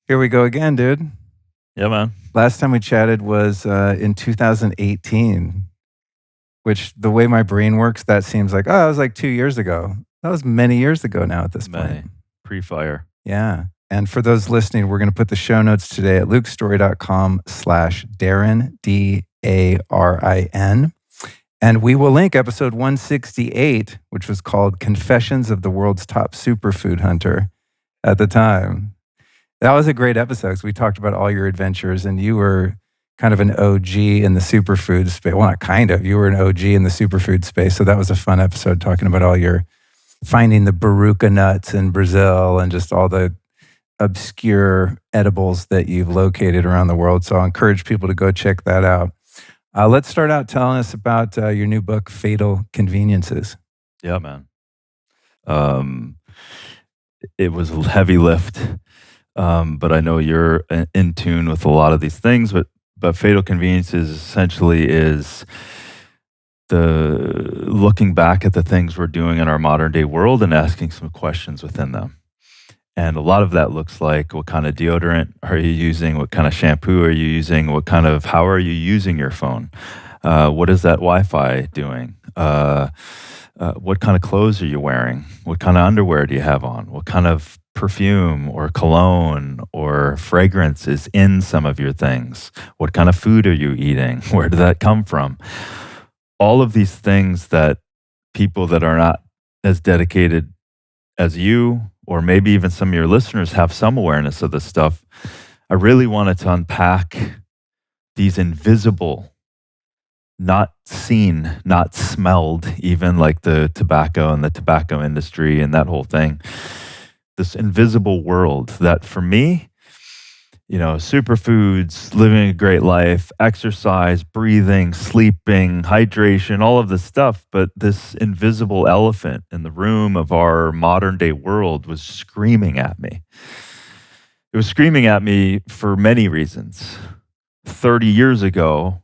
Here we go again, dude. Yeah, man. Last time we chatted was in 2018, which the way my brain works, that seems like, that was like 2 years ago. That was many years ago now at this point. Pre-fire. Yeah. And for those listening, we're going to put the show notes today at lukestorey.com/Darin, Darin. And we will link episode 168, which was called Confessions of the World's Top Superfood Hunter at the time. That was a great episode because we talked about all your adventures, and you were kind of an OG in the superfood space. Well, not kind of. You were an OG in the superfood space. So that was a fun episode talking about all your finding the baruca nuts in Brazil and just all the obscure edibles that you've located around the world. So I encourage people to go check that out. Let's start out telling us about your new book, Fatal Conveniences. Yeah, man. It was a heavy lift. But I know you're in tune with a lot of these things, but Fatal Conveniences essentially is the looking back at the things we're doing in our modern day world and asking some questions within them. And a lot of that looks like, what kind of deodorant are you using? What kind of shampoo are you using? How are you using your phone? What is that Wi-Fi doing? What kind of clothes are you wearing? What kind of underwear do you have on? What kind of perfume or cologne or fragrance is in some of your things? What kind of food are you eating? Where did that come from? All of these things that people that are not as dedicated as you, or maybe even some of your listeners, have some awareness of this stuff. I really wanted to unpack these invisible, not seen, not smelled, even like the tobacco and the tobacco industry and that whole thing. This invisible world that for me, superfoods, living a great life, exercise, breathing, sleeping, hydration, all of this stuff. But this invisible elephant in the room of our modern day world was screaming at me. It was screaming at me for many reasons. 30 years ago,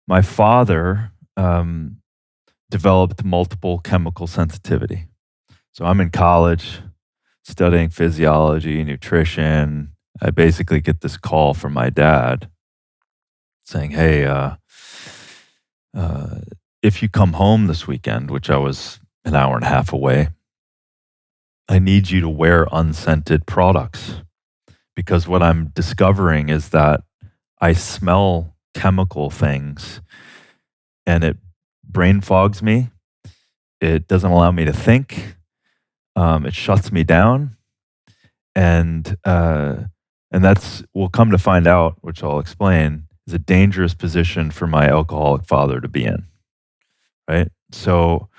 my father developed multiple chemical sensitivity. So I'm in college studying physiology, nutrition. I basically get this call from my dad saying, hey, if you come home this weekend, which I was an hour and a half away, I need you to wear unscented products, because what I'm discovering is that I smell chemical things and it brain fogs me. It doesn't allow me to think. It shuts me down. And that's, we'll come to find out, which I'll explain, is a dangerous position for my alcoholic father to be in, right? So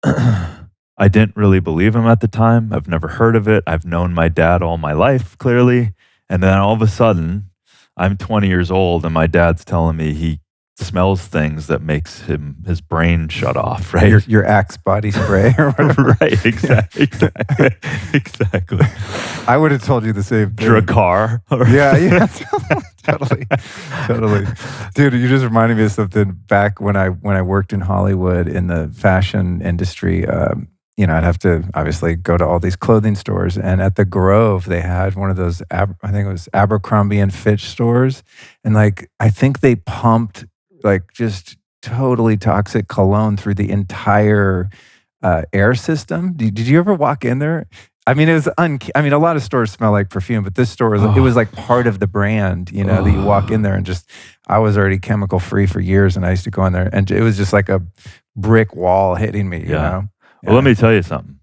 I didn't really believe him at the time. I've never heard of it. I've known my dad all my life, clearly. And then all of a sudden, I'm 20 years old and my dad's telling me he smells things that makes his brain shut off, right? Your Axe body spray or whatever. Right, exactly. I would have told you the same thing. Dracar. Yeah, totally. Dude, you just reminded me of something back when I worked in Hollywood in the fashion industry. I'd have to obviously go to all these clothing stores, and at the Grove they had one of those, I think it was Abercrombie and Fitch stores, and I think they pumped just totally toxic cologne through the entire air system. Did you ever walk in there? I mean, it was a lot of stores smell like perfume, but this store it was like part of the brand, that you walk in there and I was already chemical free for years, and I used to go in there and it was just like a brick wall hitting me, you know? Well, let me tell you something.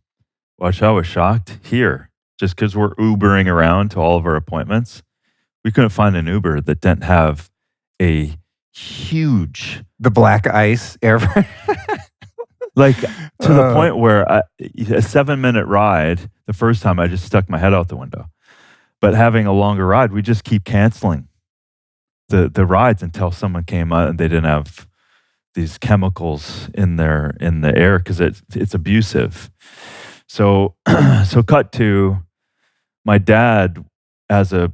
Watch, I was shocked here, just because we're Ubering around to all of our appointments. We couldn't find an Uber that didn't have a huge... The black ice air... to the point where a 7-minute ride, the first time I just stuck my head out the window. But having a longer ride, we just keep canceling the rides until someone came out and they didn't have these chemicals in the air, because it's abusive. So cut to my dad as a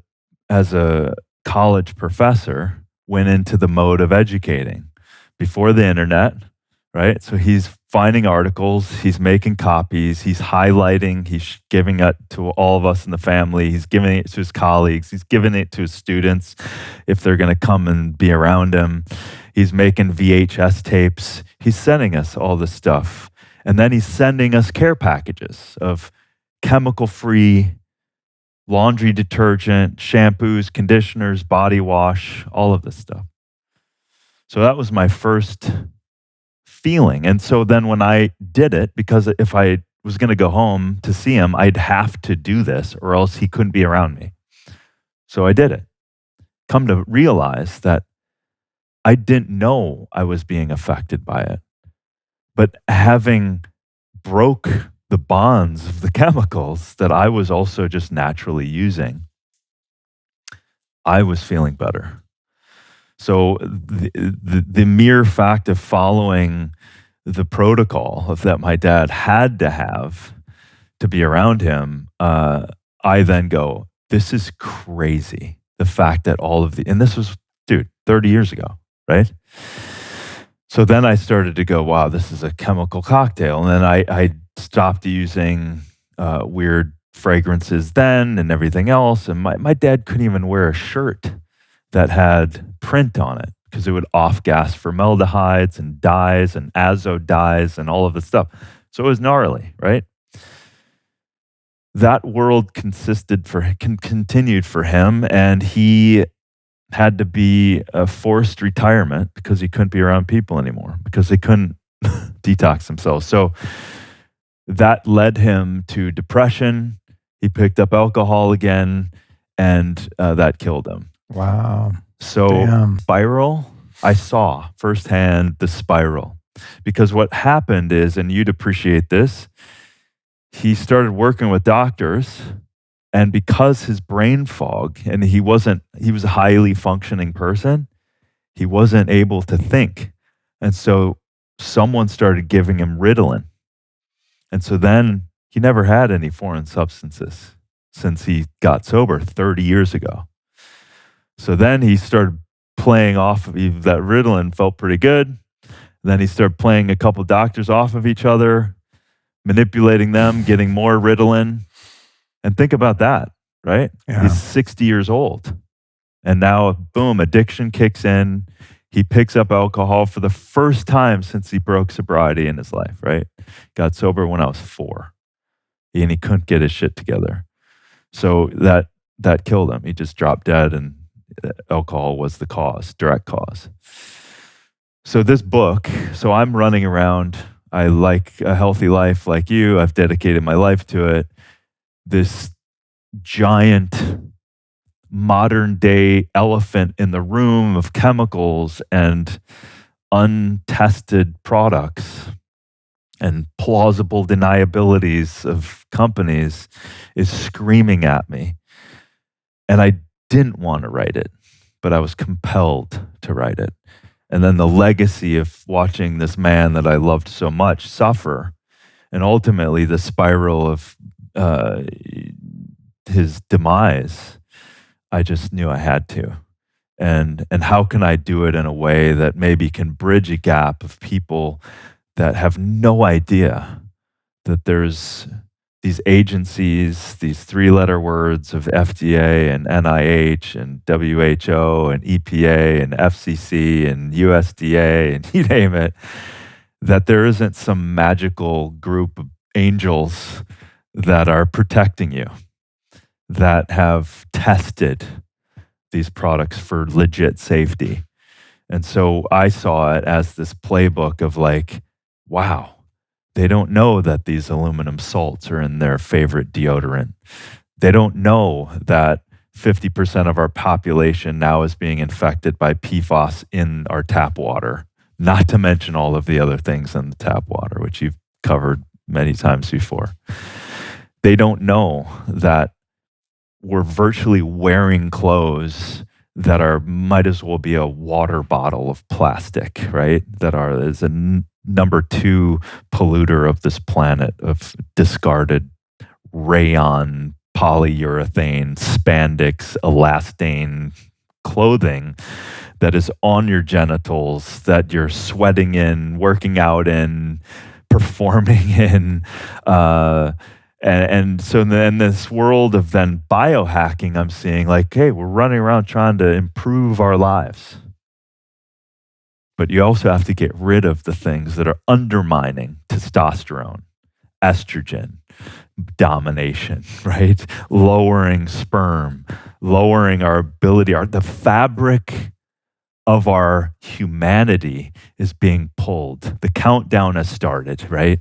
college professor went into the mode of educating before the internet, right? So he's finding articles, he's making copies, he's highlighting, he's giving it to all of us in the family, he's giving it to his colleagues, he's giving it to his students if they're going to come and be around him. He's making VHS tapes. He's sending us all this stuff. And then he's sending us care packages of chemical-free laundry detergent, shampoos, conditioners, body wash, all of this stuff. So that was my first feeling. And so then when I did it, because if I was going to go home to see him, I'd have to do this or else he couldn't be around me. So I did it. Come to realize that I didn't know I was being affected by it. But having broke the bonds of the chemicals that I was also just naturally using, I was feeling better. So the mere fact of following the protocol of that my dad had to have to be around him, I then go, this is crazy. The fact that all of and this was, 30 years ago, right? So then I started to go, wow, this is a chemical cocktail. And then I stopped using weird fragrances then and everything else. And my dad couldn't even wear a shirt that had print on it because it would off-gas formaldehydes and dyes and azo dyes and all of this stuff. So it was gnarly, right? That world continued for him, and he had to be a forced retirement because he couldn't be around people anymore because they couldn't detox themselves. So that led him to depression. He picked up alcohol again, and that killed him. Wow. So spiral, I saw firsthand the spiral. Because what happened is, and you'd appreciate this, he started working with doctors, and because his brain fog, and he was a highly functioning person, he wasn't able to think. And so someone started giving him Ritalin. And so then he never had any foreign substances since he got sober 30 years ago. So then he started playing off of that Ritalin, felt pretty good. Then he started playing a couple doctors off of each other, manipulating them, getting more Ritalin. And think about that, right? Yeah. He's 60 years old. And now, boom, addiction kicks in. He picks up alcohol for the first time since he broke sobriety in his life, right? Got sober when I was 4. And he couldn't get his shit together. So that killed him. He just dropped dead, and alcohol was the cause, direct cause. So this book, so I'm running around. I like a healthy life like you. I've dedicated my life to it. This giant modern day elephant in the room of chemicals and untested products and plausible deniabilities of companies is screaming at me. And I didn't want to write it, but I was compelled to write it. And then the legacy of watching this man that I loved so much suffer, and ultimately the spiral of his demise, I just knew I had to. And how can I do it in a way that maybe can bridge a gap of people that have no idea that there's these agencies, these 3-letter words of FDA and NIH and WHO and EPA and FCC and USDA and you name it, that there isn't some magical group of angels that are protecting you, that have tested these products for legit safety. And so I saw it as this playbook of like, wow, they don't know that these aluminum salts are in their favorite deodorant. They don't know that 50% of our population now is being infected by PFAS in our tap water, not to mention all of the other things in the tap water, which you've covered many times before. They don't know that we're virtually wearing clothes that might as well be a water bottle of plastic, right? That is a number 2 polluter of this planet of discarded rayon, polyurethane, spandex, elastane clothing that is on your genitals, that you're sweating in, working out in, performing in. And so in this world of then biohacking, I'm seeing like, hey, we're running around trying to improve our lives. But you also have to get rid of the things that are undermining testosterone, estrogen, domination, right? Lowering sperm, lowering our ability, the fabric of our humanity is being pulled. The countdown has started, right?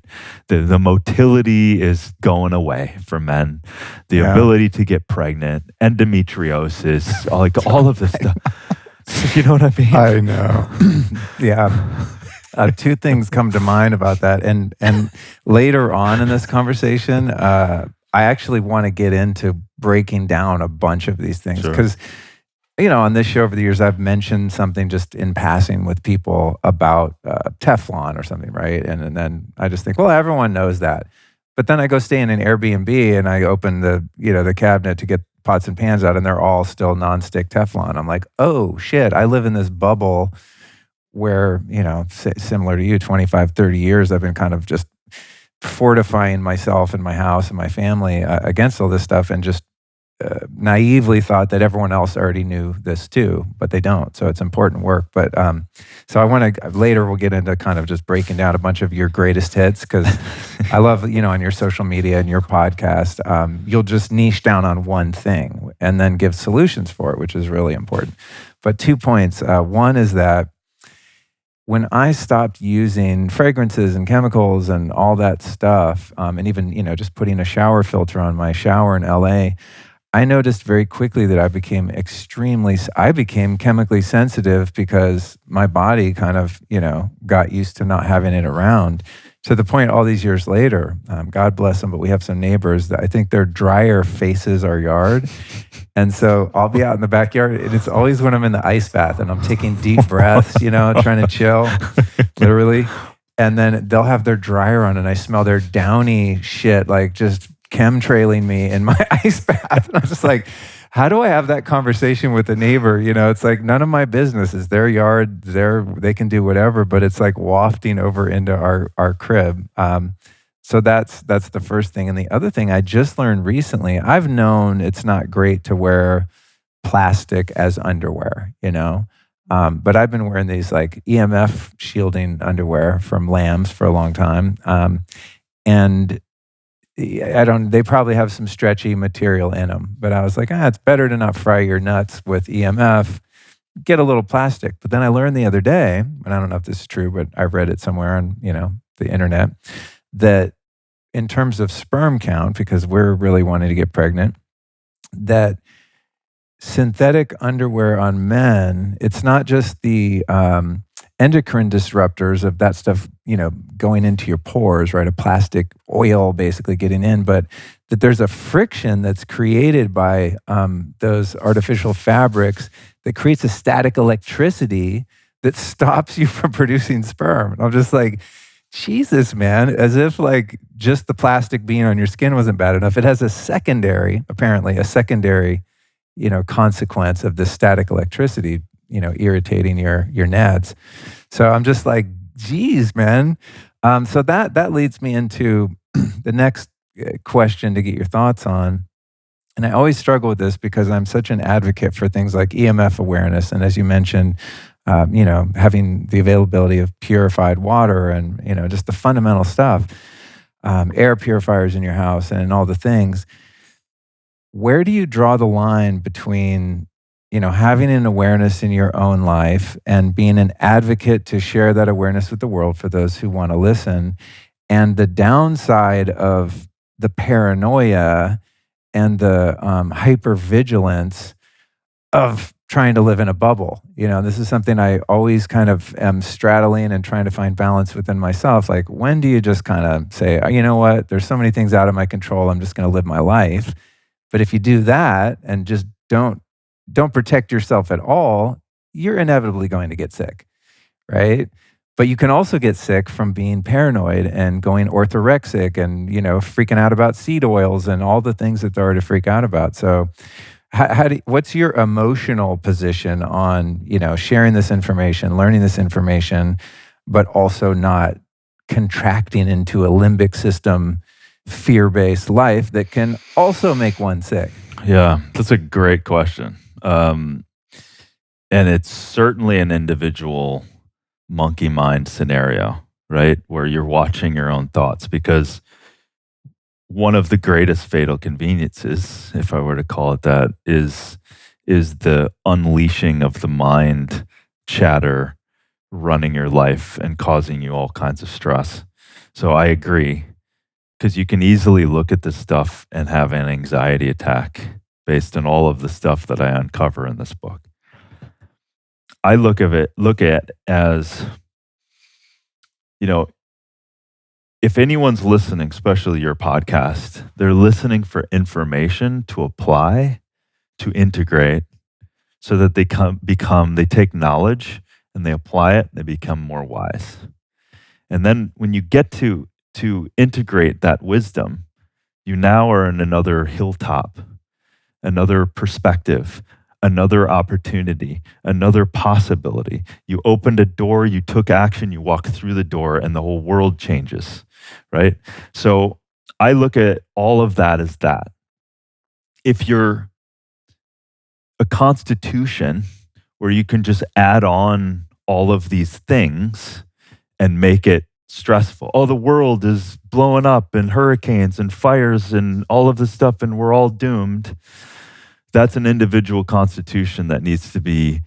The motility is going away for men. The ability to get pregnant, endometriosis, like all of this stuff. You know what I mean? I know. Yeah. Two things come to mind about that. And later on in this conversation, I actually want to get into breaking down a bunch of these things. Because, on this show over the years, I've mentioned something just in passing with people about Teflon or something, right? And then I just think, well, everyone knows that. But then I go stay in an Airbnb and I open the cabinet to get pots and pans out, and they're all still nonstick Teflon. I'm like, oh shit, I live in this bubble where, similar to you, 25, 30 years, I've been kind of just fortifying myself and my house and my family against all this stuff, and just naively thought that everyone else already knew this too, but they don't. So it's important work. But so I want to, later we'll get into kind of just breaking down a bunch of your greatest hits, because I love, on your social media and your podcast, you'll just niche down on one thing and then give solutions for it, which is really important. But 2 points. One is that when I stopped using fragrances and chemicals and all that stuff, and even, just putting a shower filter on my shower in LA, I noticed very quickly that I became chemically sensitive, because my body kind of, got used to not having it around, to the point all these years later, God bless them, but we have some neighbors that I think their dryer faces our yard. And so I'll be out in the backyard, and it's always when I'm in the ice bath and I'm taking deep breaths, trying to chill, literally. And then they'll have their dryer on and I smell their downy shit, like just chemtrailing me in my ice bath. And I'm just like, how do I have that conversation with a neighbor? It's like none of my business. It's their yard. They can do whatever, but it's like wafting over into our crib. So that's the first thing. And the other thing I just learned recently, I've known it's not great to wear plastic as underwear, but I've been wearing these like EMF shielding underwear from Lambs for a long time. And they probably have some stretchy material in them, but I was like, it's better to not fry your nuts with EMF, get a little plastic. But then I learned the other day, and I don't know if this is true, but I've read it somewhere on, the internet, that in terms of sperm count, because we're really wanting to get pregnant, that synthetic underwear on men, it's not just the endocrine disruptors of that stuff, going into your pores, right? A plastic oil basically getting in, but that there's a friction that's created by those artificial fabrics that creates a static electricity that stops you from producing sperm. And I'm just like, Jesus, man, as if like just the plastic being on your skin wasn't bad enough. It has apparently a secondary, consequence of the static electricity, irritating your nads. So I'm just like, geez, man. So that leads me into the next question to get your thoughts on. And I always struggle with this because I'm such an advocate for things like EMF awareness. And as you mentioned, having the availability of purified water and, just the fundamental stuff, air purifiers in your house and all the things. Where do you draw the line between, having an awareness in your own life and being an advocate to share that awareness with the world for those who want to listen, and the downside of the paranoia and the hypervigilance of trying to live in a bubble? This is something I always kind of am straddling and trying to find balance within myself. Like, when do you just kind of say, you know what, there's so many things out of my control, I'm just going to live my life. But if you do that and just don't protect yourself at all, you're inevitably going to get sick, right? But you can also get sick from being paranoid and going orthorexic and, freaking out about seed oils and all the things that there are to freak out about. So what's your emotional position on, sharing this information, learning this information, but also not contracting into a limbic system, fear-based life that can also make one sick? Yeah, that's a great question. And it's certainly an individual monkey mind scenario, right? Where you're watching your own thoughts, because one of the greatest fatal conveniences, if I were to call it that, is the unleashing of the mind chatter running your life and causing you all kinds of stress. So I agree, because you can easily look at this stuff and have an anxiety attack based on all of the stuff that I uncover in this book. I look at as, you know, if anyone's listening, especially your podcast, they're listening for information to apply, to integrate, so that they take knowledge and they apply it, they become more wise. And then when you get to integrate that wisdom, you now are in another hilltop, another perspective, another opportunity, another possibility. You opened a door, you took action, you walk through the door, and the whole world changes, right? So I look at all of that as that. If you're a constitution where you can just add on all of these things and make it stressful. Oh, the world is blowing up and hurricanes and fires and all of this stuff, and we're all doomed. That's an individual constitution that needs to be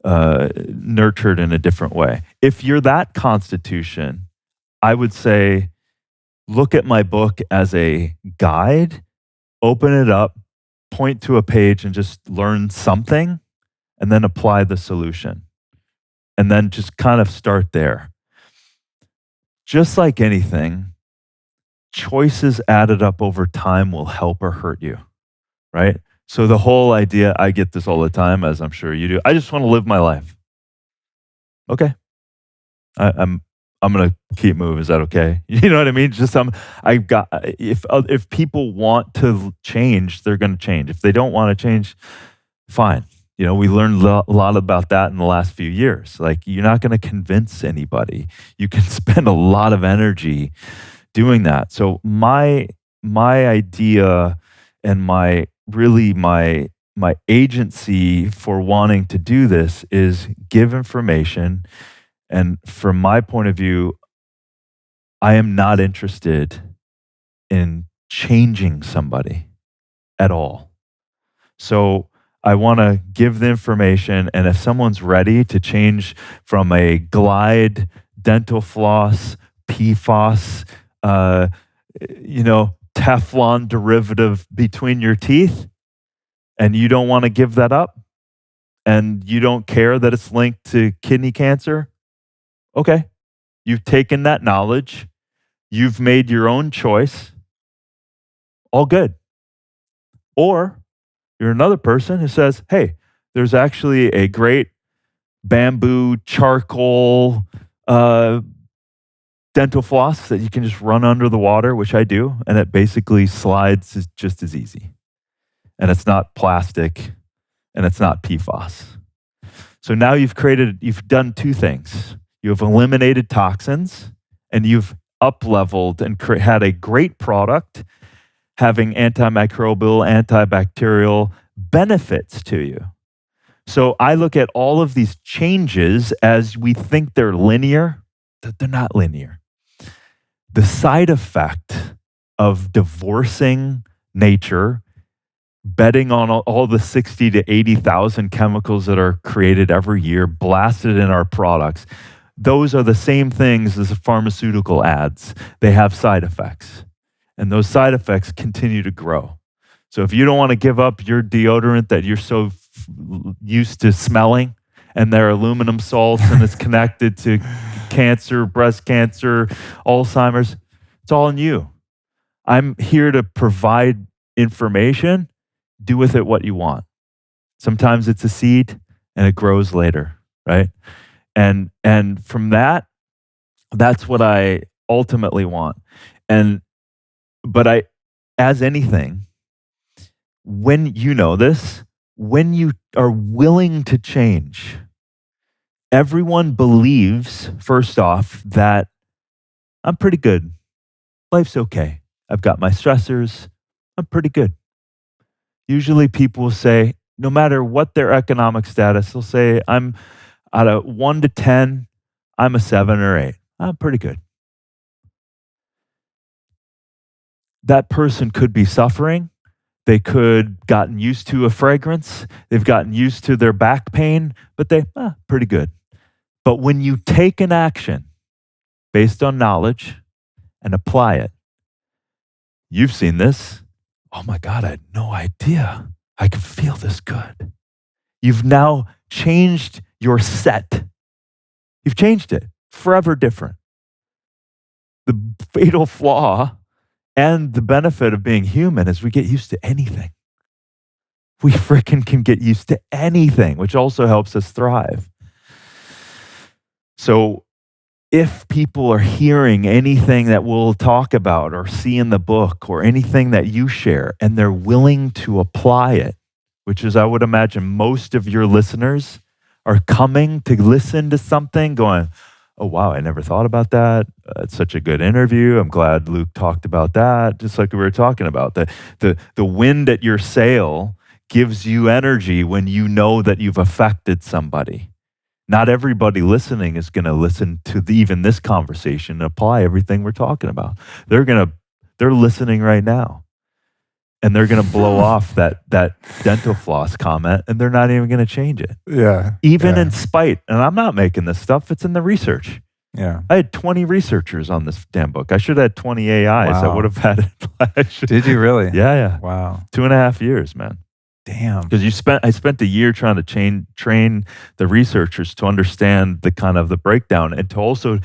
nurtured in a different way. If you're that constitution, I would say, look at my book as a guide, open it up, point to a page and just learn something, and then apply the solution. And then just kind of start there. Just like anything, choices added up over time will help or hurt you, right? So the whole idea, I get this all the time, as I'm sure you do. I just want to live my life. Okay, I'm gonna keep moving. Is that okay? You know what I mean? Just if people want to change, they're going to change. If they don't want to change, fine. You know, we learned a lot about that in the last few years. Like, you're not going to convince anybody. You can spend a lot of energy doing that. So my idea and my agency for wanting to do this is give information. And from my point of view, I am not interested in changing somebody at all. So I want to give the information, and if someone's ready to change from a Glide, dental floss, PFAS, Teflon derivative between your teeth, and you don't want to give that up, and you don't care that it's linked to kidney cancer, okay, you've taken that knowledge, you've made your own choice, all good. Or you're another person who says, hey, there's actually a great bamboo charcoal dental floss that you can just run under the water, which I do, and it basically slides just as easy. And it's not plastic, and it's not PFAS. So now you've done two things. You have eliminated toxins, and you've up-leveled and had a great product having antimicrobial, antibacterial benefits to you. So I look at all of these changes as we think they're linear, that they're not linear. The side effect of divorcing nature, betting on all the 60 to 80,000 chemicals that are created every year, blasted in our products, those are the same things as the pharmaceutical ads. They have side effects. And those side effects continue to grow. So if you don't want to give up your deodorant that you're so used to smelling, and they're aluminum salts and it's connected to cancer, breast cancer, Alzheimer's, it's all on you. I'm here to provide information. Do with it what you want. Sometimes it's a seed and it grows later, right? And from that's what I ultimately want. But as anything, when you know this, when you are willing to change, everyone believes, first off, that I'm pretty good. Life's okay. I've got my stressors. I'm pretty good. Usually people will say, no matter what their economic status, they'll say, I'm out of 1 to 10, I'm a 7 or 8. I'm pretty good. That person could be suffering. They could gotten used to a fragrance. They've gotten used to their back pain, but pretty good. But when you take an action based on knowledge and apply it, you've seen this. Oh my God, I had no idea I could feel this good. You've now changed your set. You've changed it. Forever different. The fatal flaw and the benefit of being human is we get used to anything. We frickin' can get used to anything, which also helps us thrive. So if people are hearing anything that we'll talk about or see in the book or anything that you share and they're willing to apply it, which is, I would imagine most of your listeners are coming to listen to something going, oh, wow, I never thought about that. It's such a good interview. I'm glad Luke talked about that. Just like we were talking about, the wind at your sail gives you energy when you know that you've affected somebody. Not everybody listening is going to listen to even this conversation and apply everything we're talking about. They're listening right now. And they're going to blow off that dental floss comment, and they're not even going to change it. Yeah. Even in spite, and I'm not making this stuff, it's in the research. Yeah. I had 20 research on this damn book. I should have had 20 AIs. Wow. I would have had it. Did you really? Yeah. Wow. 2.5 years, man. Damn. Because I spent a year trying to train the researchers to understand the kind of the breakdown and to also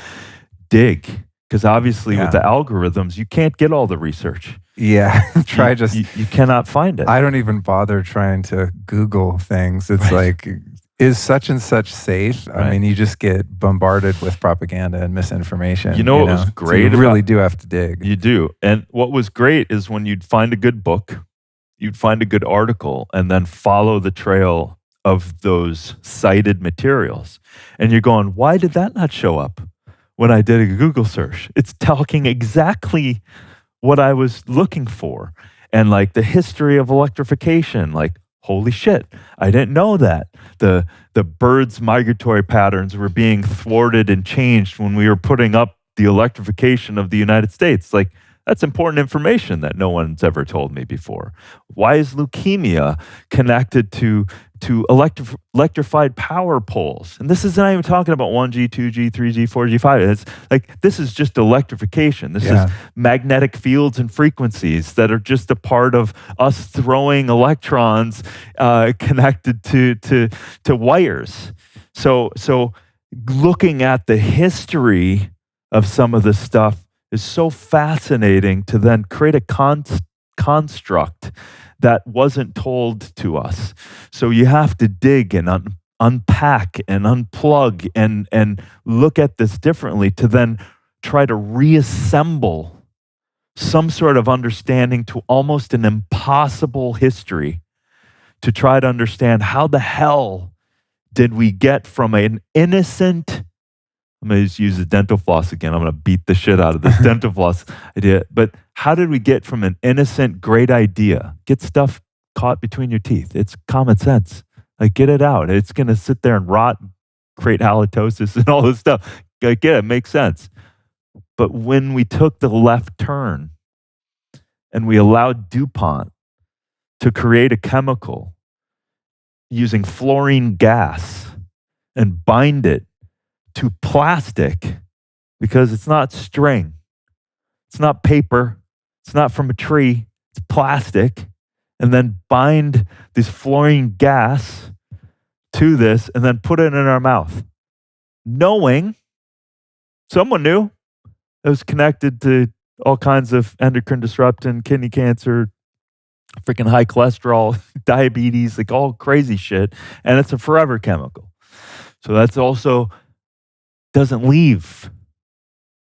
dig. Because obviously with the algorithms, you can't get all the research. Yeah. You cannot find it. I don't even bother trying to Google things. It's like, is such and such safe? I mean, you just get bombarded with propaganda and misinformation. You know what was great? So you really do have to dig. You do. And what was great is when you'd find a good book, you'd find a good article, and then follow the trail of those cited materials. And you're going, why did that not show up when I did a Google search? It's talking exactly what I was looking for. And like the history of electrification, like, holy shit, I didn't know that. The birds' migratory patterns were being thwarted and changed when we were putting up the electrification of the United States. Like, that's important information that no one's ever told me before. Why is leukemia connected to electrified power poles? And this is not even talking about 1G, 2G, 3G, 4G, 5G. It's like, this is just electrification. This is magnetic fields and frequencies that are just a part of us throwing electrons connected to wires. So looking at the history of some of this stuff is so fascinating to then create a construct that wasn't told to us. So you have to dig and unpack and unplug and look at this differently to then try to reassemble some sort of understanding to almost an impossible history to try to understand how the hell did we get from an innocent, I'm going to just use the dental floss again. I'm going to beat the shit out of this dental floss idea. But how did we get from an innocent, great idea? Get stuff caught between your teeth. It's common sense. Like, get it out. It's going to sit there and rot, create halitosis and all this stuff. Like, yeah, it makes sense. But when we took the left turn and we allowed DuPont to create a chemical using fluorine gas and bind it to plastic, because it's not string, it's not paper, it's not from a tree, it's plastic, and then bind this fluorine gas to this and then put it in our mouth, knowing someone knew it was connected to all kinds of endocrine disrupting, kidney cancer, freaking high cholesterol, diabetes, like all crazy shit, and it's a forever chemical. So that's also doesn't leave.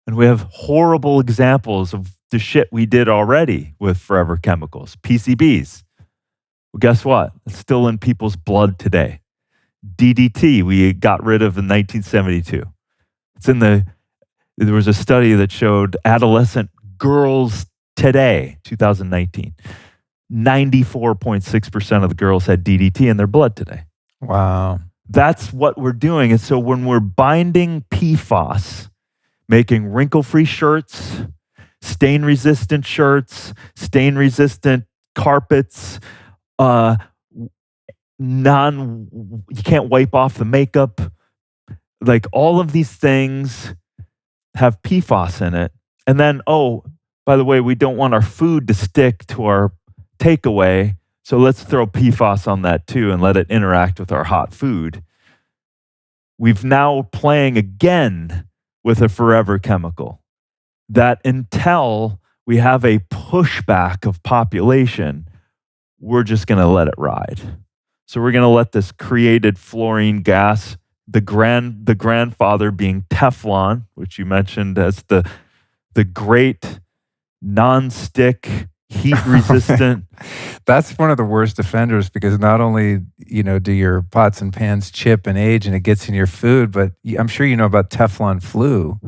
And we have horrible examples of the shit we did already with forever chemicals, PCBs. Well, guess what? It's still in people's blood today. DDT, we got rid of in 1972. It's in There was a study that showed adolescent girls today, 2019, 94.6% of the girls had DDT in their blood today. Wow. That's what we're doing. And so when we're binding PFAS, making wrinkle-free shirts, stain-resistant shirts, stain-resistant carpets, you can't wipe off the makeup. Like all of these things have PFAS in it. And then, oh, by the way, we don't want our food to stick to our takeaway. So let's throw PFAS on that too and let it interact with our hot food. We've now playing again with a forever chemical that until we have a pushback of population, we're just going to let it ride. So we're going to let this created fluorine gas, the grandfather being Teflon, which you mentioned as the great non-stick, heat-resistant. That's one of the worst offenders because not only, do your pots and pans chip and age and it gets in your food, but I'm sure you know about Teflon Flu.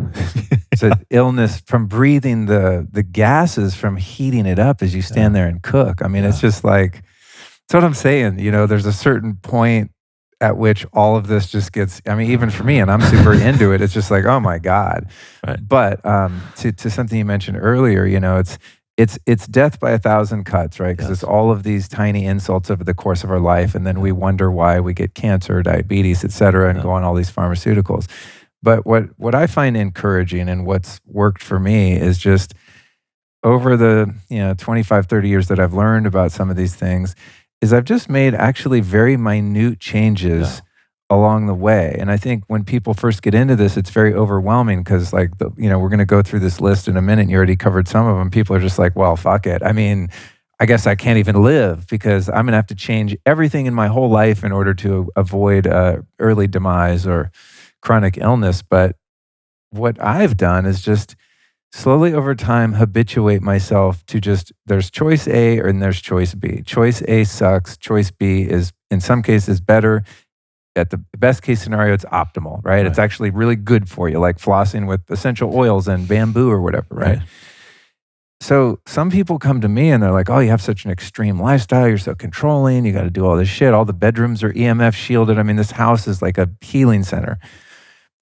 It's an illness from breathing the gases from heating it up as you stand there and cook. I mean, it's just like, that's what I'm saying. There's a certain point at which all of this just gets, I mean, even for me, and I'm super into it, it's just like, oh my God. Right. But to something you mentioned earlier, it's death by 1,000 cuts, right? Because it's all of these tiny insults over the course of our life, and then we wonder why we get cancer, diabetes, et cetera, and go on all these pharmaceuticals. But what I find encouraging and what's worked for me is just over the 25, 30 years that I've learned about some of these things, is I've just made actually very minute changes along the way. And I think when people first get into this, it's very overwhelming because we're going to go through this list in a minute and you already covered some of them. People are just like, well, fuck it. I mean, I guess I can't even live because I'm going to have to change everything in my whole life in order to avoid early demise or chronic illness. But what I've done is just slowly over time habituate myself to just, there's choice A and there's choice B. Choice A sucks. Choice B is in some cases better. At the best case scenario, it's optimal, right? It's actually really good for you, like flossing with essential oils and bamboo or whatever, right? So some people come to me and they're like, oh, you have such an extreme lifestyle. You're so controlling. You got to do all this shit. All the bedrooms are EMF shielded. I mean, this house is like a healing center.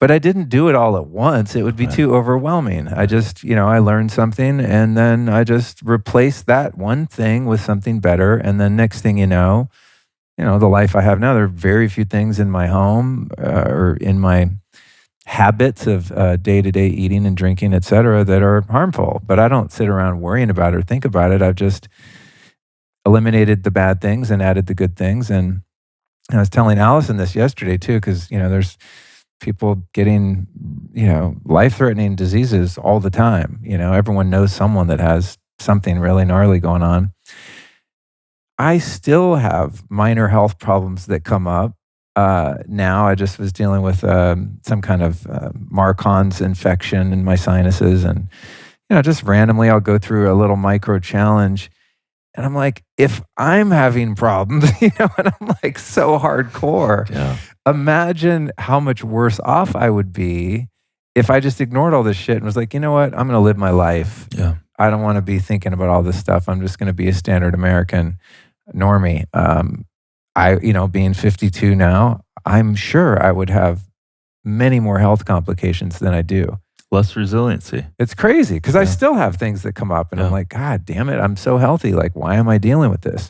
But I didn't do it all at once. It would be too overwhelming. I just, I learned something and then I just replaced that one thing with something better. And then next thing you know, the life I have now, there are very few things in my home or in my habits of day-to-day eating and drinking, et cetera, that are harmful. But I don't sit around worrying about it or think about it. I've just eliminated the bad things and added the good things. And I was telling Allison this yesterday too, because, there's people getting, life-threatening diseases all the time. Everyone knows someone that has something really gnarly going on. I still have minor health problems that come up. Now I just was dealing with some kind of Marcon's infection in my sinuses. And, just randomly I'll go through a little micro challenge. And I'm like, if I'm having problems, and I'm like so hardcore, imagine how much worse off I would be if I just ignored all this shit and was like, you know what, I'm going to live my life. I don't want to be thinking about all this stuff. I'm just going to be a standard American normie. Being 52 now, I'm sure I would have many more health complications than I do. Less resiliency. It's crazy because I still have things that come up and I'm like, God damn it, I'm so healthy. Like, why am I dealing with this?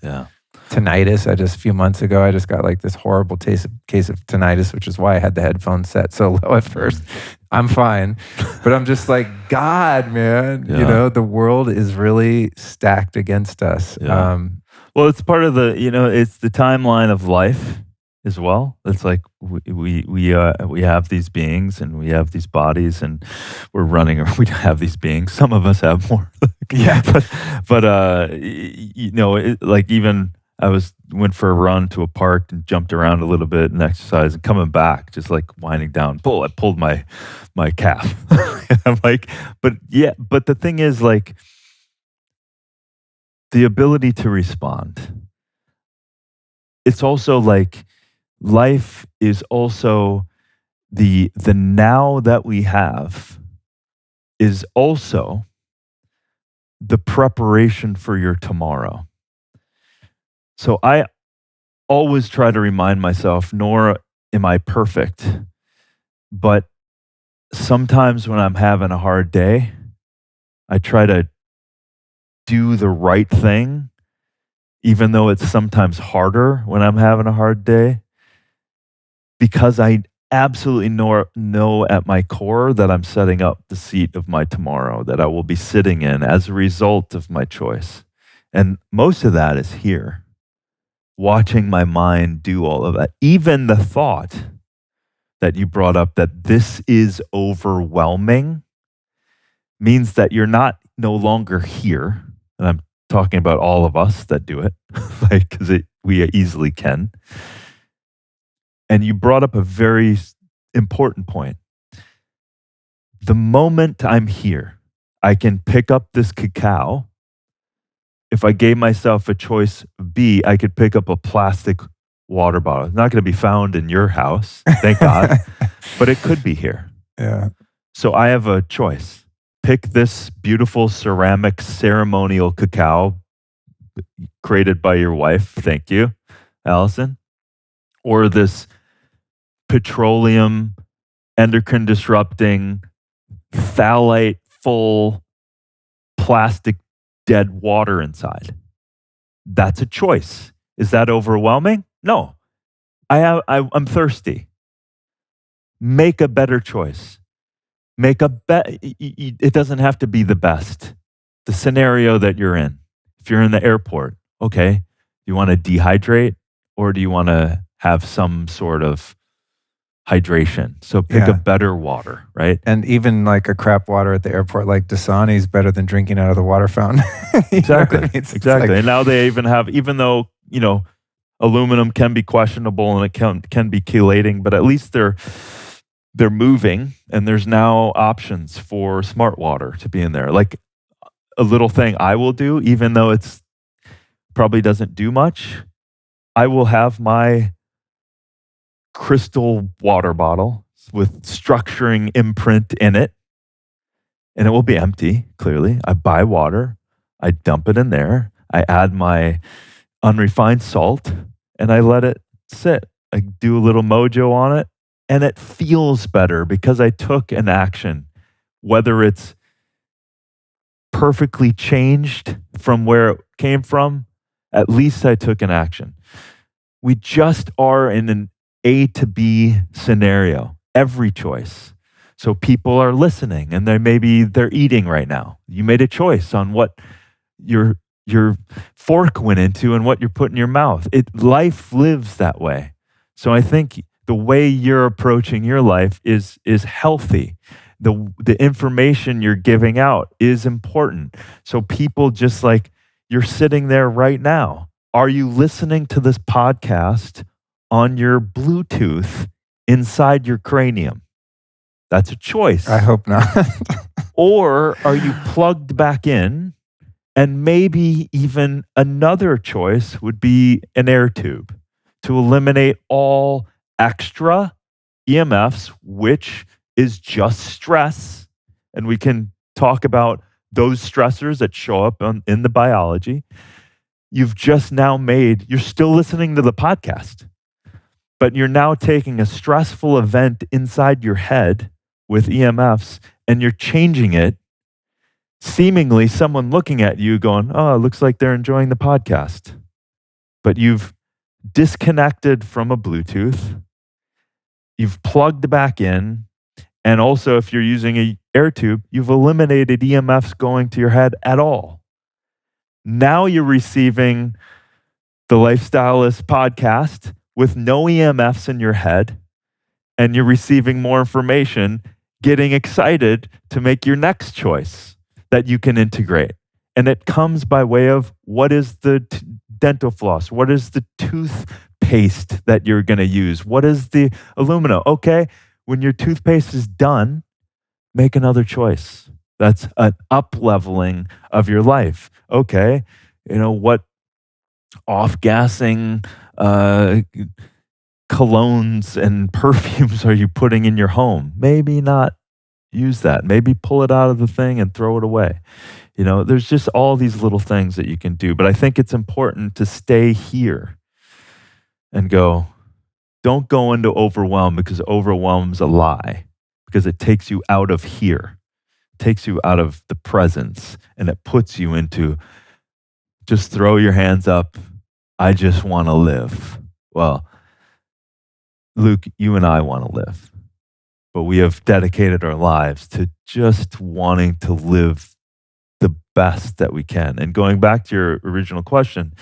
Tinnitus. A few months ago, I just got like this horrible case of tinnitus, which is why I had the headphones set so low at first. I'm fine. But I'm just like, God, man, the world is really stacked against us. Well, it's part of the, it's the timeline of life as well. It's like we have these beings and we have these bodies and we're running, or we have these beings. Some of us have more. But like even I went for a run to a park and jumped around a little bit and exercised and coming back, just like winding down. I pulled my calf. I'm like, but the thing is like the ability to respond. It's also like life is also the now that we have is also the preparation for your tomorrow. So I always try to remind myself, nor am I perfect, but sometimes when I'm having a hard day, I try to do the right thing, even though it's sometimes harder when I'm having a hard day, because I absolutely know at my core that I'm setting up the seat of my tomorrow, that I will be sitting in as a result of my choice. And most of that is here, watching my mind do all of that. Even the thought that you brought up that this is overwhelming means that you're no longer here. And I'm talking about all of us that do it, like, because we easily can. And you brought up a very important point. The moment I'm here, I can pick up this cacao. If I gave myself a choice B, I could pick up a plastic water bottle. It's not going to be found in your house, thank God, but it could be here. Yeah. So I have a choice. Pick this beautiful ceramic ceremonial cacao created by your wife. Thank you, Allison. Or this petroleum, endocrine disrupting, phthalate full plastic dead water inside. That's a choice. Is that overwhelming? No. I'm thirsty. Make a better choice. It doesn't have to be the best. The scenario that you're in. If you're in the airport, okay, do you want to dehydrate or do you want to have some sort of hydration? So pick a better water, right? And even like a crap water at the airport, like Dasani, is better than drinking out of the water fountain. Exactly. I mean? Exactly. And now they even have, even though, aluminum can be questionable and it can be chelating, but at least they're moving, and there's now options for smart water to be in there. Like a little thing I will do, even though it's probably doesn't do much, I will have my crystal water bottle with structuring imprint in it, and it will be empty, clearly. I buy water, I dump it in there, I add my unrefined salt, and I let it sit. I do a little mojo on it, and it feels better because I took an action, whether it's perfectly changed from where it came from, at least I took an action. We just are in an A to B scenario, every choice. So people are listening and they're eating right now. You made a choice on what your fork went into and what you're putting in your mouth. Life lives that way. So I think the way you're approaching your life is healthy. The information you're giving out is important. So people, just like you're sitting there right now, are you listening to this podcast on your Bluetooth inside your cranium? That's a choice. I hope not. Or are you plugged back in? And maybe even another choice would be an air tube to eliminate all extra EMFs, which is just stress. And we can talk about those stressors that show up in the biology. You're still listening to the podcast, but you're now taking a stressful event inside your head with EMFs and you're changing it. Seemingly someone looking at you going, oh, it looks like they're enjoying the podcast. But you've disconnected from a Bluetooth. You've plugged back in. And also, if you're using an air tube, you've eliminated EMFs going to your head at all. Now you're receiving the Lifestylist podcast with no EMFs in your head. And you're receiving more information, getting excited to make your next choice that you can integrate. And it comes by way of what is the dental floss? What is the toothpaste that you're going to use? What is the alumina? Okay, when your toothpaste is done, make another choice. That's an up-leveling of your life. Okay, what off-gassing colognes and perfumes are you putting in your home? Maybe not use that. Maybe pull it out of the thing and throw it away. There's just all these little things that you can do. But I think it's important to stay here and don't go into overwhelm, because overwhelm's a lie, because it takes you out of here, takes you out of the presence, and it puts you into just throw your hands up. I just want to live. Well, Luke, you and I want to live, but we have dedicated our lives to just wanting to live the best that we can. And going back to your original question,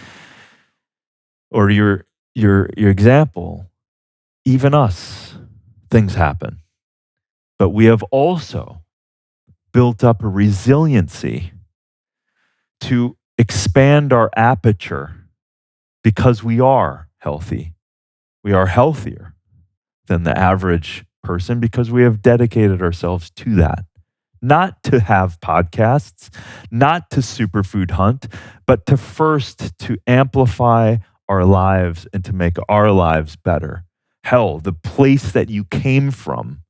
or your example, even us, things happen, but we have also built up a resiliency to expand our aperture, because we are healthy. We are healthier than the average person because we have dedicated ourselves to that. Not to have podcasts, not to superfood hunt, but to amplify our lives and to make our lives better. Hell, the place that you came from,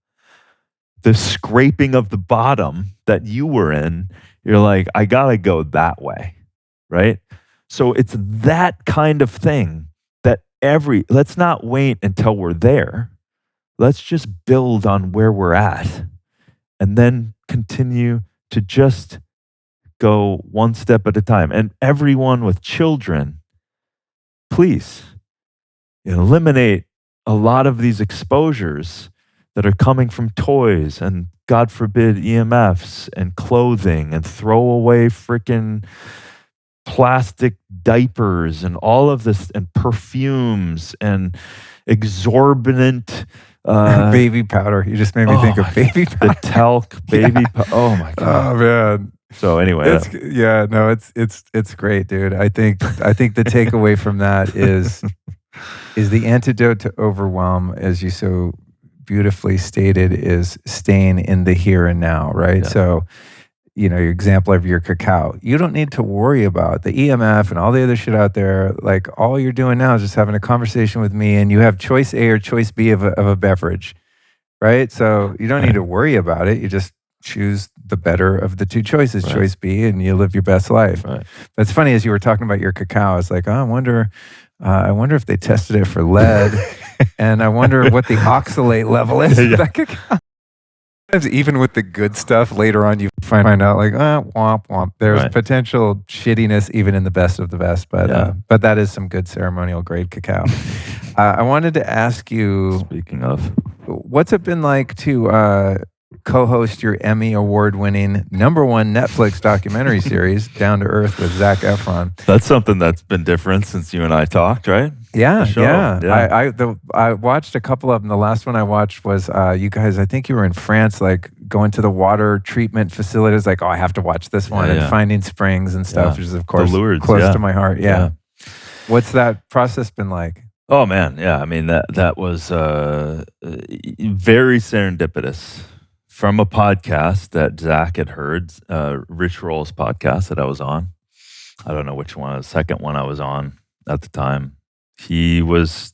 the scraping of the bottom that you were in, you're like, I gotta go that way, right? So it's that kind of thing that let's not wait until we're there. Let's just build on where we're at and then continue to just go one step at a time. And everyone with children, please eliminate a lot of these exposures that are coming from toys and, God forbid, EMFs and clothing, and throw away freaking plastic diapers and all of this, and perfumes and exorbitant baby powder. You just made me think of baby powder. The talc baby powder. Oh my God. Oh man. So anyway, it's great, dude. I think the takeaway from that is the antidote to overwhelm, as you so beautifully stated, is staying in the here and now, right? Yeah. So, your example of your cacao, you don't need to worry about the EMF and all the other shit out there. Like, all you're doing now is just having a conversation with me, and you have choice A or choice B of a beverage, right? So you don't need to worry about it. You just choose the better of the two choices, Right. choice B, and you live your best life. Right. That's funny. As you were talking about your cacao, I was like, oh, I wonder if they tested it for lead, and I wonder what the oxalate level is of that cacao. Even with the good stuff, later on you find out like, womp womp. There's potential shittiness even in the best of the best, but that is some good ceremonial grade cacao. I wanted to ask you, speaking of, what's it been like to co-host your Emmy Award Winning #1 Netflix documentary series, Down to Earth with Zac Efron? That's something that's been different since you and I talked, right? Yeah. I watched a couple of them. The last one I watched was you guys, I think you were in France, like going to the water treatment facilities, like, oh, I have to watch this one, and finding springs and stuff, which is, of course, close to my heart. Yeah. What's that process been like? Oh, man. Yeah. I mean, that was very serendipitous. From a podcast that Zac had heard, Rich Roll's podcast that I was on. I don't know which one, the second one I was on at the time. He liked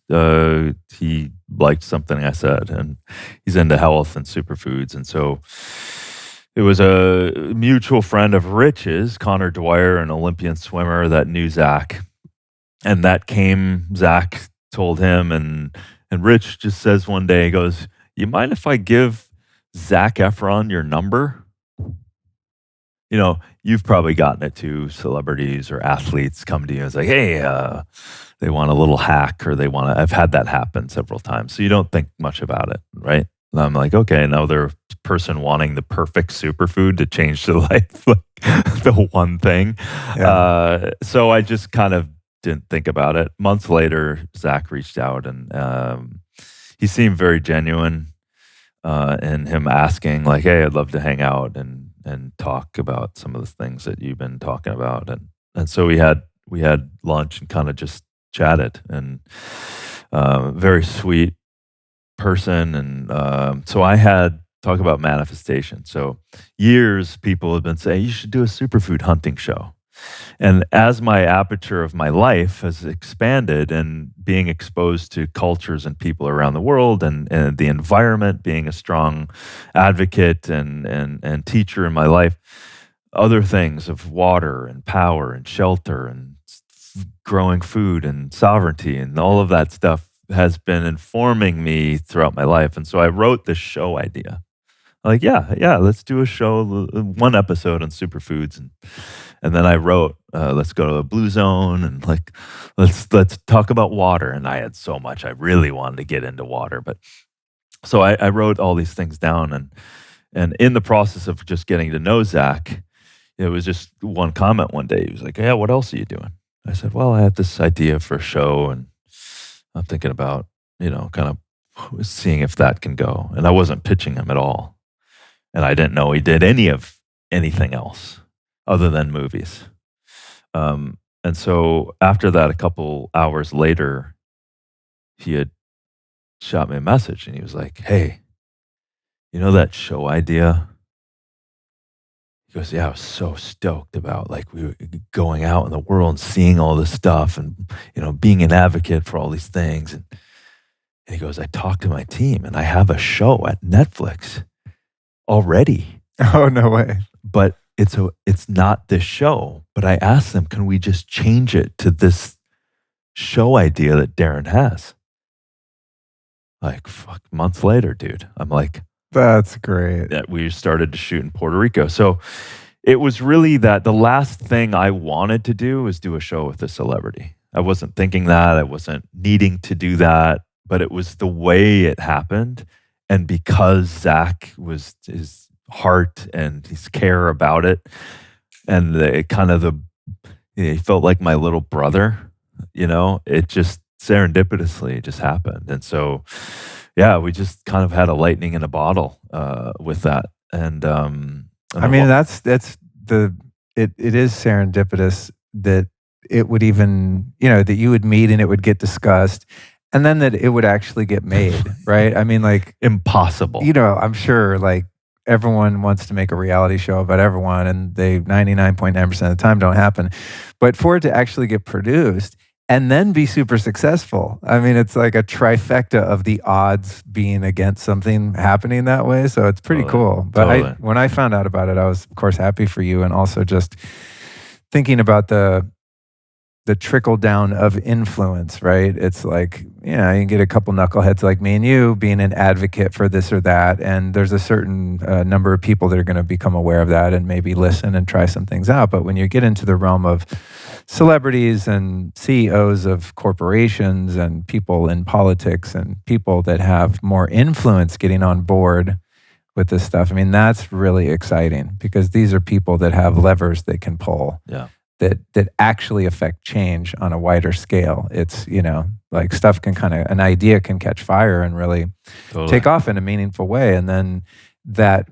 something I said, and he's into health and superfoods. And so it was a mutual friend of Rich's, Connor Dwyer, an Olympian swimmer, that knew Zac. And Zac told him, and Rich just says one day, he goes, you mind if I give Zac Efron your number? You've probably gotten it too. Celebrities or athletes come to you and say, hey, they want a little hack, or I've had that happen several times. So you don't think much about it, right? And I'm like, okay, now they're a person wanting the perfect superfood to change their life, like the one thing. Yeah. So I just kind of didn't think about it. Months later, Zac reached out, and he seemed very genuine. And him asking like, hey, I'd love to hang out and talk about some of the things that you've been talking about. And so we had lunch and kind of just chatted, and very sweet person. And so I had talk about manifestation. So years people have been saying, you should do a superfood hunting show. And as my aperture of my life has expanded and being exposed to cultures and people around the world and the environment, being a strong advocate and teacher in my life, other things of water and power and shelter and growing food and sovereignty and all of that stuff has been informing me throughout my life. And so I wrote this show idea. Like, yeah, let's do a show, one episode on superfoods, and then I wrote, let's go to a blue zone, and like, let's talk about water. And I had so much I really wanted to get into water, but so I wrote all these things down, and in the process of just getting to know Zac, it was just one comment one day. He was like, "Yeah, what else are you doing?" I said, "Well, I have this idea for a show, and I'm thinking about, kind of seeing if that can go." And I wasn't pitching him at all. And I didn't know he did anything else other than movies. And so after that, a couple hours later, he had shot me a message and he was like, "Hey, you know that show idea?" He goes, "Yeah, I was so stoked about like we were going out in the world and seeing all this stuff and, being an advocate for all these things." And he goes, "I talked to my team and I have a show at Netflix already." Oh, no way. But it's not this show. But I asked them, can we just change it to this show idea that Darin has? Like, fuck, months later, dude. I'm like, That's great. that we started to shoot in Puerto Rico. So it was really that the last thing I wanted to do was do a show with a celebrity. I wasn't thinking that. I wasn't needing to do that. But it was the way it happened. And because Zac was his heart and his care about it, and he felt like my little brother, it just serendipitously just happened. And so, yeah, we just kind of had a lightning in a bottle with that. And I mean, it is serendipitous that it would even, that you would meet and it would get discussed. And then that it would actually get made, right? I mean, like, impossible. I'm sure like everyone wants to make a reality show about everyone, and they 99.9% of the time don't happen. But for it to actually get produced and then be super successful, I mean, it's like a trifecta of the odds being against something happening that way. So it's pretty cool. But when I found out about it, I was, of course, happy for you, and also just thinking about the trickle down of influence, right? It's like, you can get a couple knuckleheads like me and you being an advocate for this or that. And there's a certain number of people that are going to become aware of that and maybe listen and try some things out. But when you get into the realm of celebrities and CEOs of corporations and people in politics and people that have more influence getting on board with this stuff, I mean, that's really exciting, because these are people that have levers they can pull. Yeah. That actually affect change on a wider scale. It's, like stuff can an idea can catch fire and really take off in a meaningful way. And then that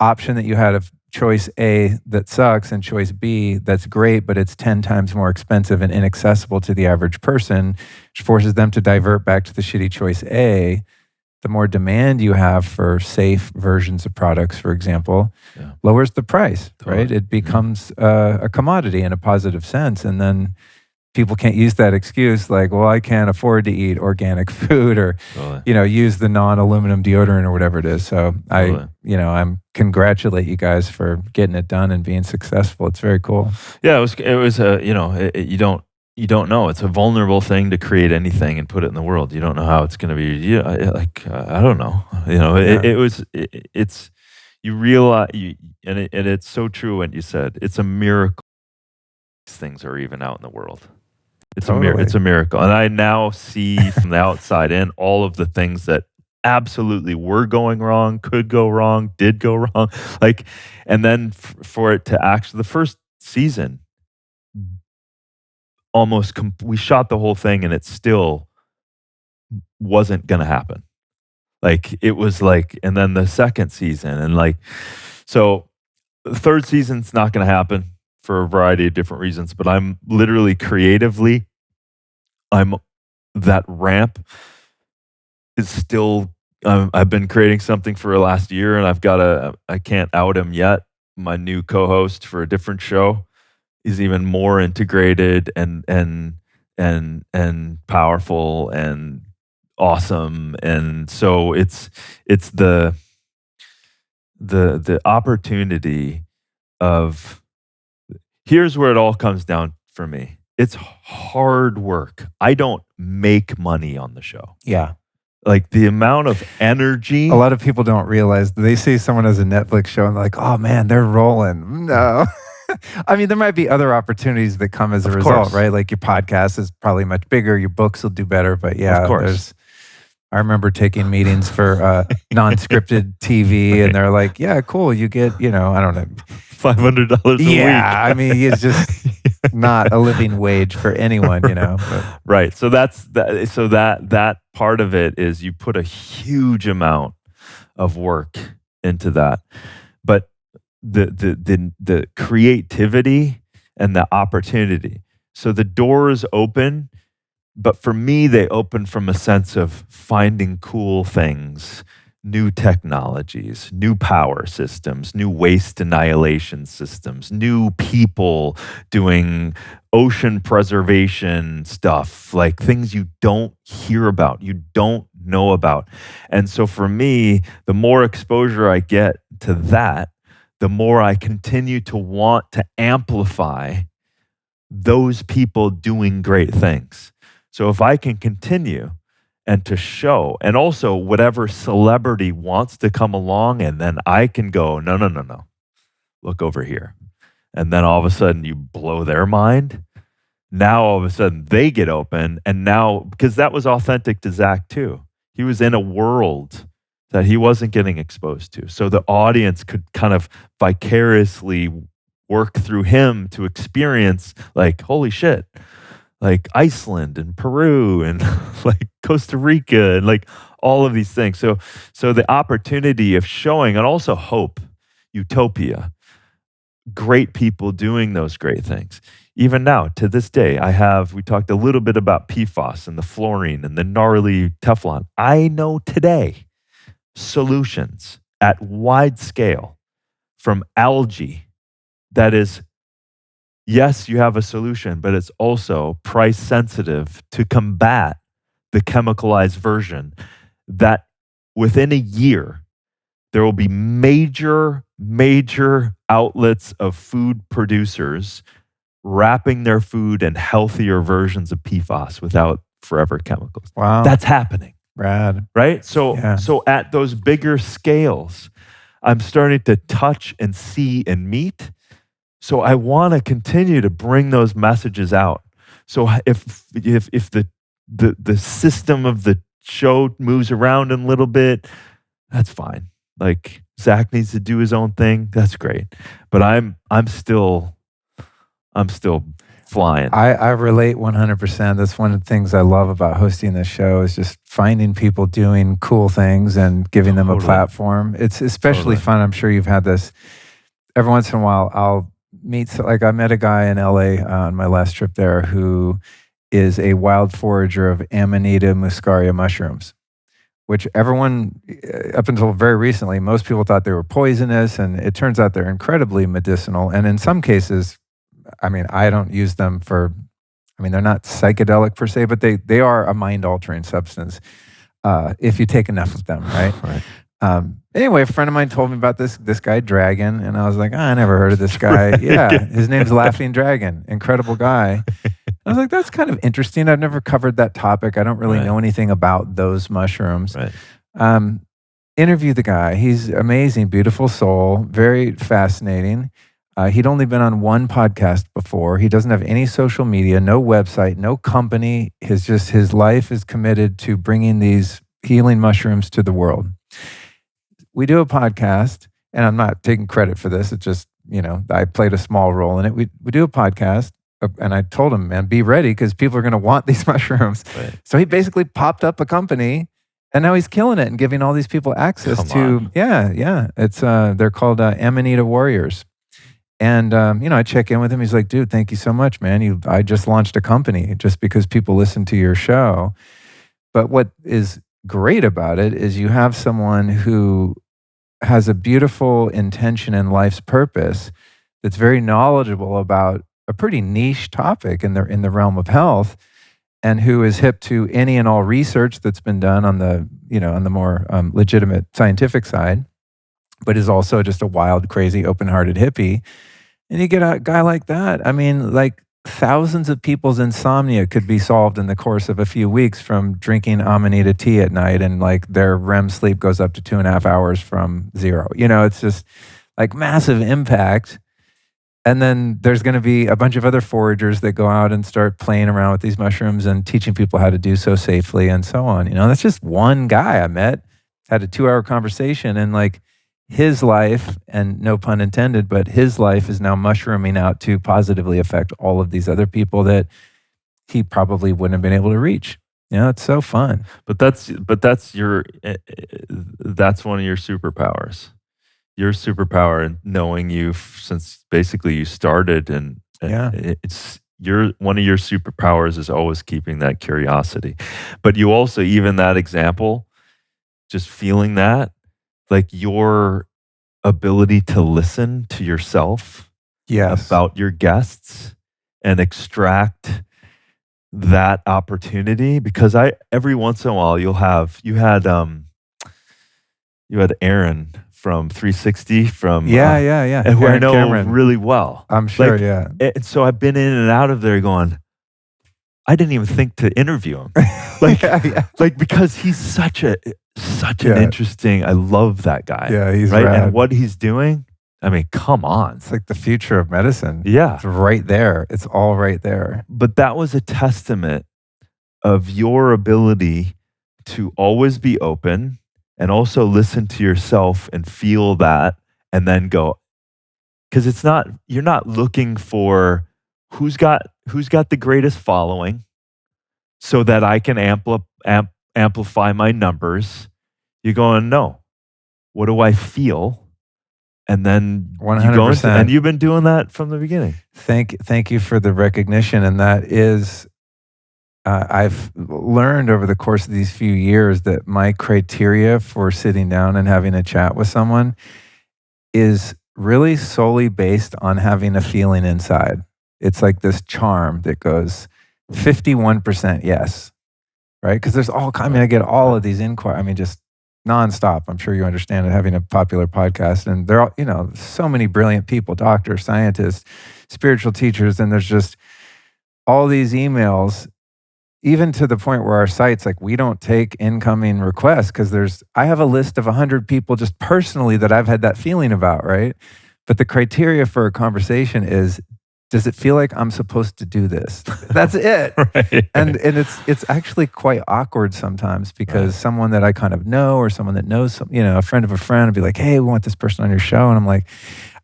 option that you had of choice A that sucks and choice B that's great, but it's 10 times more expensive and inaccessible to the average person, which forces them to divert back to the shitty choice A. The more demand you have for safe versions of products, for example, lowers the price, right? It becomes a commodity in a positive sense. And then people can't use that excuse like, well, I can't afford to eat organic food or, use the non-aluminum deodorant or whatever it is. So I'm congratulate you guys for getting it done and being successful. It's very cool. Yeah, it was you don't know. It's a vulnerable thing to create anything and put it in the world. You don't know how it's going to be. I don't know. It's you realize, and it's so true what you said. It's a miracle these things are even out in the world. It's a miracle. And I now see from the outside in all of the things that absolutely were going wrong, could go wrong, did go wrong. And then for it to actually, the first season, we shot the whole thing and it still wasn't going to happen. It was and then the second season and so the third season's not going to happen for a variety of different reasons, but I'm literally creatively, that ramp is still, I've been creating something for the last year, and I can't out him yet, my new co-host for a different show. is even more integrated and powerful and awesome. And so it's the opportunity of, here's where it all comes down for me. It's hard work. I don't make money on the show. Yeah. Like the amount of energy. A lot of people don't realize, they see someone has a Netflix show and they're like, oh man, they're rolling. No. I mean, there might be other opportunities that come as a result, right? Like your podcast is probably much bigger. Your books will do better. But yeah, I remember taking meetings for non-scripted TV and they're like, yeah, cool. You get, I don't know. $500 a week. Yeah. I mean, it's just not a living wage for anyone, But. Right. So that part of it is you put a huge amount of work into that. But the creativity and the opportunity. So the doors open, but for me, they open from a sense of finding cool things, new technologies, new power systems, new waste annihilation systems, new people doing ocean preservation stuff, like things you don't hear about, you don't know about. And so for me, the more exposure I get to that, the more I continue to want to amplify those people doing great things. So if I can continue and to show, and also whatever celebrity wants to come along, and then I can go, no, look over here. And then all of a sudden you blow their mind. Now all of a sudden they get open. And now, because that was authentic to Zac too. He was in a world that he wasn't getting exposed to. So the audience could kind of vicariously work through him to experience like, holy shit, like Iceland and Peru and like Costa Rica and like all of these things. So the opportunity of showing, and also hope, utopia, great people doing those great things. Even now, to this day, we talked a little bit about PFAS and the fluorine and the gnarly Teflon. I know today solutions at wide scale from algae that is, yes, you have a solution, but it's also price sensitive to combat the chemicalized version, that within a year, there will be major outlets of food producers wrapping their food in healthier versions of PFAS without forever chemicals. Wow. That's happening. Rad. Right? So at those bigger scales, I'm starting to touch and see and meet. So I want to continue to bring those messages out. So if the system of the show moves around a little bit, that's fine. Like Zac needs to do his own thing. That's great. But I'm still flying. I relate 100%. That's one of the things I love about hosting this show, is just finding people doing cool things and giving them a platform. It's especially fun. I'm sure you've had this. Every once in a while, I'll meet, like I met a guy in LA on my last trip there who is a wild forager of Amonita muscaria mushrooms, which everyone, up until very recently, most people thought they were poisonous, and it turns out they're incredibly medicinal. And in some cases, I mean, I don't use them for, they're not psychedelic per se, but they are a mind-altering substance if you take enough of them, right? Right. Anyway, a friend of mine told me about this guy Dragon, and I was like, I never heard of this guy. Yeah, his name's Laughing Dragon. Incredible guy. I was like, that's kind of interesting. I've never covered that topic. I don't really know anything about those mushrooms. Right. Interview the guy. He's amazing, beautiful soul, very fascinating. He'd only been on one podcast before. He doesn't have any social media, no website, no company. His life is committed to bringing these healing mushrooms to the world. We do a podcast, and I'm not taking credit for this. It's just, I played a small role in it. We do a podcast, and I told him, man, be ready, because people are going to want these mushrooms. Right. So he basically popped up a company, and now he's killing it and giving all these people access to, it's they're called Amonita Warriors. And, I check in with him. He's like, dude, thank you so much, man. I just launched a company just because people listen to your show. But what is great about it is you have someone who has a beautiful intention and life's purpose that's very knowledgeable about a pretty niche topic in the realm of health, and who is hip to any and all research that's been done on the, on the more legitimate scientific side, but is also just a wild, crazy, open-hearted hippie. And you get a guy like that. I mean, like, thousands of people's insomnia could be solved in the course of a few weeks from drinking Amonita tea at night, and like their REM sleep goes up to 2.5 hours from 0. It's just like massive impact. And then there's going to be a bunch of other foragers that go out and start playing around with these mushrooms and teaching people how to do so safely and so on. That's just one guy I met, had a 2-hour conversation, and like, his life, and no pun intended, but his life is now mushrooming out to positively affect all of these other people that he probably wouldn't have been able to reach. It's so fun. But that's your that's one of your superpowers. Your superpower, in knowing you since basically you started, and it's one of your superpowers is always keeping that curiosity. But you also, even that example, just feeling that, like your ability to listen to yourself about your guests and extract that opportunity. Because every once in a while you had Aaron from 360 from and who Aaron I know Cameron really well. I'm sure. And so I've been in and out of there going, I didn't even think to interview him. Like because he's such an interesting, I love that guy. Yeah, he's right. rad. And what he's doing, I mean, come on. It's like the future of medicine. Yeah. It's right there. It's all right there. But that was a testament of your ability to always be open and also listen to yourself and feel that, and then go, because you're not looking for who's got the greatest following so that I can amplify my numbers. You're going, no, what do I feel? And then 100%. And you've been doing that from the beginning. Thank you for the recognition. And that is, I've learned over the course of these few years that my criteria for sitting down and having a chat with someone is really solely based on having a feeling inside. It's like this charm that goes 51% yes, right? Because there's I get all of these inquiries, just nonstop. I'm sure you understand it, having a popular podcast. And there are, so many brilliant people, doctors, scientists, spiritual teachers, and there's just all these emails, even to the point where our site's like, we don't take incoming requests because I have a list of 100 people just personally that I've had that feeling about, right? But the criteria for a conversation is, does it feel like I'm supposed to do this? That's it. Right. And it's actually quite awkward sometimes because someone that I kind of know, or someone that knows, a friend of a friend would be like, hey, we want this person on your show. And I'm like,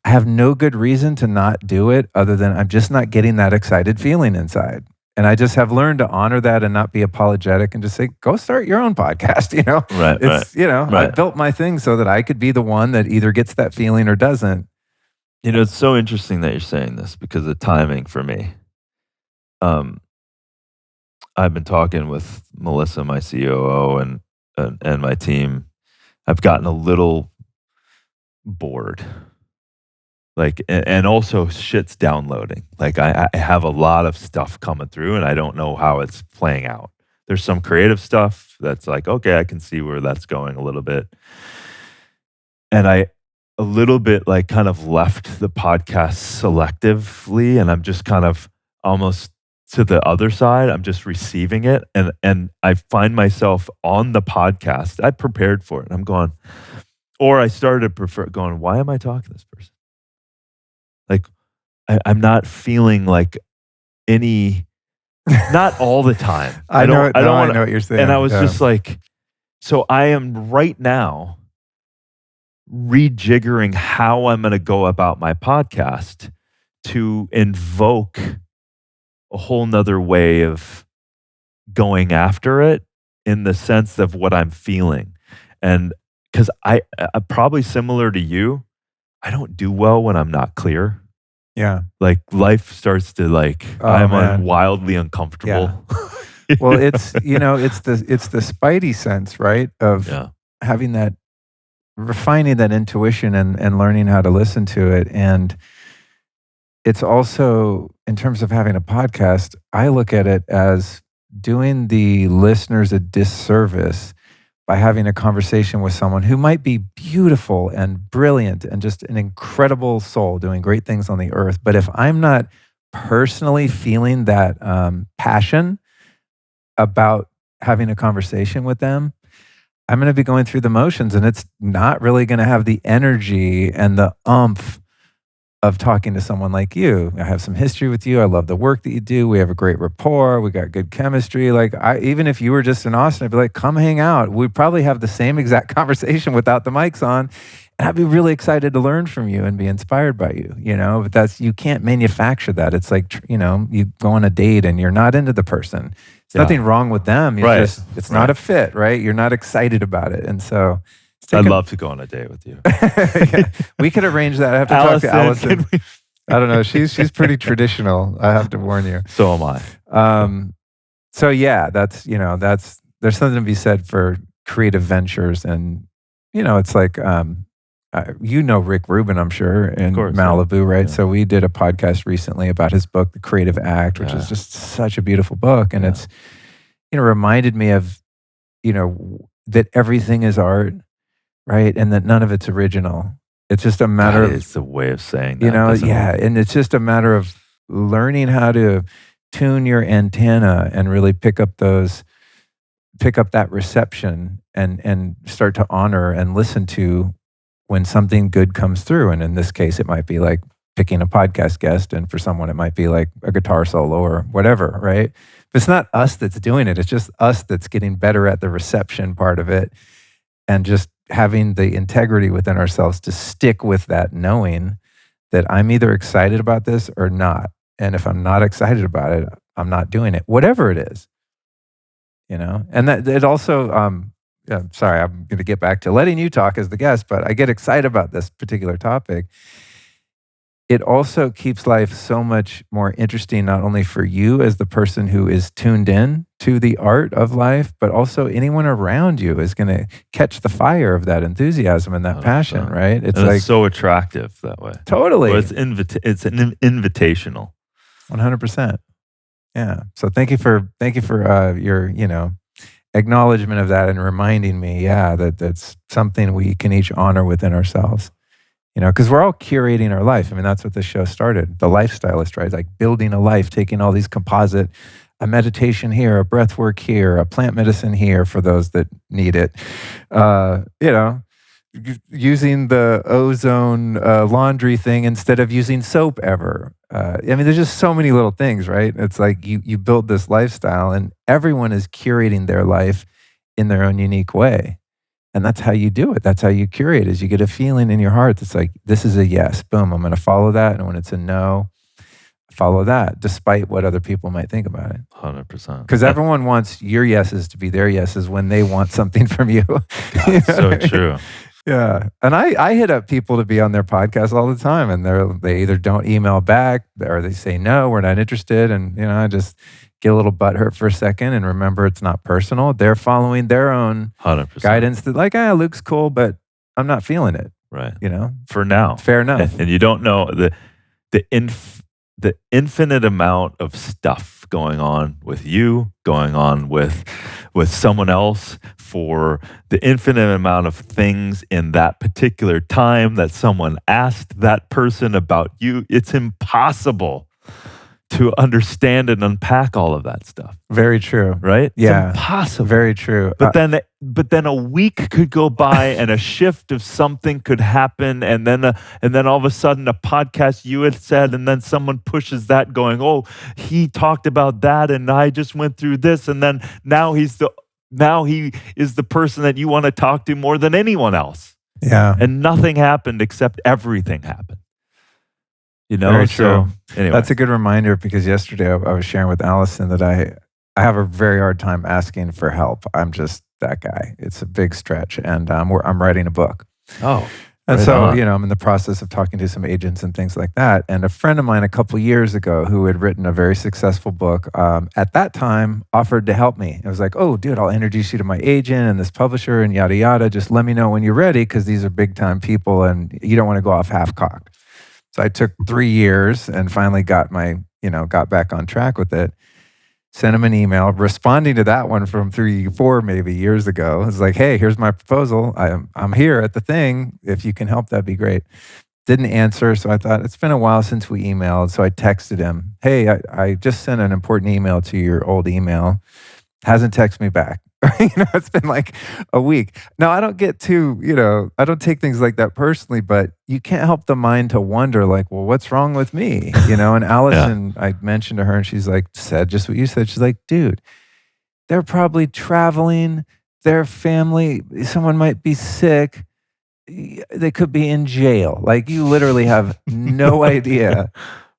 I have no good reason to not do it other than I'm just not getting that excited feeling inside. And I just have learned to honor that and not be apologetic and just say, go start your own podcast, Right. I built my thing so that I could be the one that either gets that feeling or doesn't. It's so interesting that you're saying this because of timing for me. I've been talking with Melissa, my COO, and my team. I've gotten a little bored. And also shit's downloading. Like I have a lot of stuff coming through and I don't know how it's playing out. There's some creative stuff that's like, okay, I can see where that's going a little bit. And I a little bit like kind of left the podcast selectively, and I'm just kind of almost to the other side. I'm just receiving it. And I find myself on the podcast. I prepared for it. I'm going, or I started going, why am I talking to this person? Like, I'm not feeling like any, not all the time. I know what you're saying. And I was just like, so I am right now rejiggering how I'm going to go about my podcast to invoke a whole nother way of going after it in the sense of what I'm feeling. And because I probably similar to you, I don't do well when I'm not clear. Yeah. Like life starts to I'm wildly uncomfortable. Yeah. Well, it's the spidey sense, right? Of having that, refining that intuition and learning how to listen to it. And it's also in terms of having a podcast, I look at it as doing the listeners a disservice by having a conversation with someone who might be beautiful and brilliant and just an incredible soul doing great things on the earth. But if I'm not personally feeling that passion about having a conversation with them, I'm going to be going through the motions, and it's not really going to have the energy and the oomph of talking to someone like you. I have some history with you. I love the work that you do. We have a great rapport. We got good chemistry. Like, even if you were just in Austin, I'd be like, come hang out. We'd probably have the same exact conversation without the mics on. And I'd be really excited to learn from you and be inspired by you, but you can't manufacture that. It's like, you go on a date and you're not into the person. There's nothing wrong with them. It's not a fit, right? You're not excited about it. And so I'd love to go on a date with you. Yeah, we could arrange that. I have to talk to Allison. I don't know. She's pretty traditional. I have to warn you. So am I. So yeah, there's something to be said for creative ventures, and it's like Rick Rubin, I'm sure, in Malibu, right? Yeah. So we did a podcast recently about his book, The Creative Act, which is just such a beautiful book, and it's reminded me of that everything is art. Right. And that none of it's original. It's just a matter of. It's the way of saying that. And it's just a matter of learning how to tune your antenna and really pick up that reception and start to honor and listen to when something good comes through. And in this case, it might be like picking a podcast guest. And for someone, it might be like a guitar solo or whatever. Right. But it's not us that's doing it. It's just us that's getting better at the reception part of it. And just having the integrity within ourselves to stick with that, knowing that I'm either excited about this or not. And if I'm not excited about it, I'm not doing it, whatever it is, And that it also, sorry, I'm going to get back to letting you talk as the guest, but I get excited about this particular topic. It also keeps life so much more interesting, not only for you as the person who is tuned in to the art of life, but also anyone around you is going to catch the fire of that enthusiasm and that passion, right? It's so attractive that way. Totally. Well, it's an invitational. 100%. Yeah. So thank you for your, acknowledgement of that and reminding me, that that's something we can each honor within ourselves. Because we're all curating our life. I mean, that's what this show started. The lifestylist, right? Like building a life, taking all these composite, a meditation here, a breath work here, a plant medicine here for those that need it. Using the ozone laundry thing instead of using soap ever. There's just so many little things, right? It's like you build this lifestyle and everyone is curating their life in their own unique way. And that's how you do it. That's how you curate, is you get a feeling in your heart that's like, this is a yes, boom, I'm going to follow that. And when it's a no, follow that, despite what other people might think about it. 100%. Because everyone wants your yeses to be their yeses when they want something from you. So true. Yeah. And I hit up people to be on their podcast all the time, and they either don't email back or they say, no, we're not interested. And, I just get a little butthurt for a second and remember it's not personal. They're following their own 100%. guidance that like, Luke's cool, but I'm not feeling it. Right. For now. Fair enough. And you don't know the infinite amount of stuff going on with you, going on with someone else, for the infinite amount of things in that particular time that someone asked that person about you. It's impossible to understand and unpack all of that stuff. Very true. Right? Yeah. It's impossible. Very true. But then a week could go by and a shift of something could happen, and then all of a sudden a podcast you had said, and then someone pushes that going, oh, he talked about that and I just went through this, and then now he is the person that you want to talk to more than anyone else. Yeah. And nothing happened except everything happened. Very true. So, anyway. That's a good reminder, because yesterday I was sharing with Allison that I have a very hard time asking for help. I'm just that guy. It's a big stretch, and I'm writing a book. Oh. And so, I'm in the process of talking to some agents and things like that. And a friend of mine a couple years ago who had written a very successful book, at that time offered to help me. It was like, oh, dude, I'll introduce you to my agent and this publisher and yada, yada. Just let me know when you're ready, because these are big time people and you don't want to go off half cocked. So I took 3 years and finally got my got back on track with it. Sent him an email responding to that one from 3, 4 maybe years ago. It's like, hey, here's my proposal. I'm here at the thing. If you can help, that'd be great. Didn't answer. So I thought, it's been a while since we emailed. So I texted him, hey, I just sent an important email to your old email. Hasn't texted me back. It's been like a week. Now, I don't get too, I don't take things like that personally, but you can't help the mind to wonder, like, well, what's wrong with me? And Allison, I mentioned to her, and she's like, said just what you said. She's like, dude, they're probably traveling, their family, someone might be sick. They could be in jail. Like, you literally have no idea.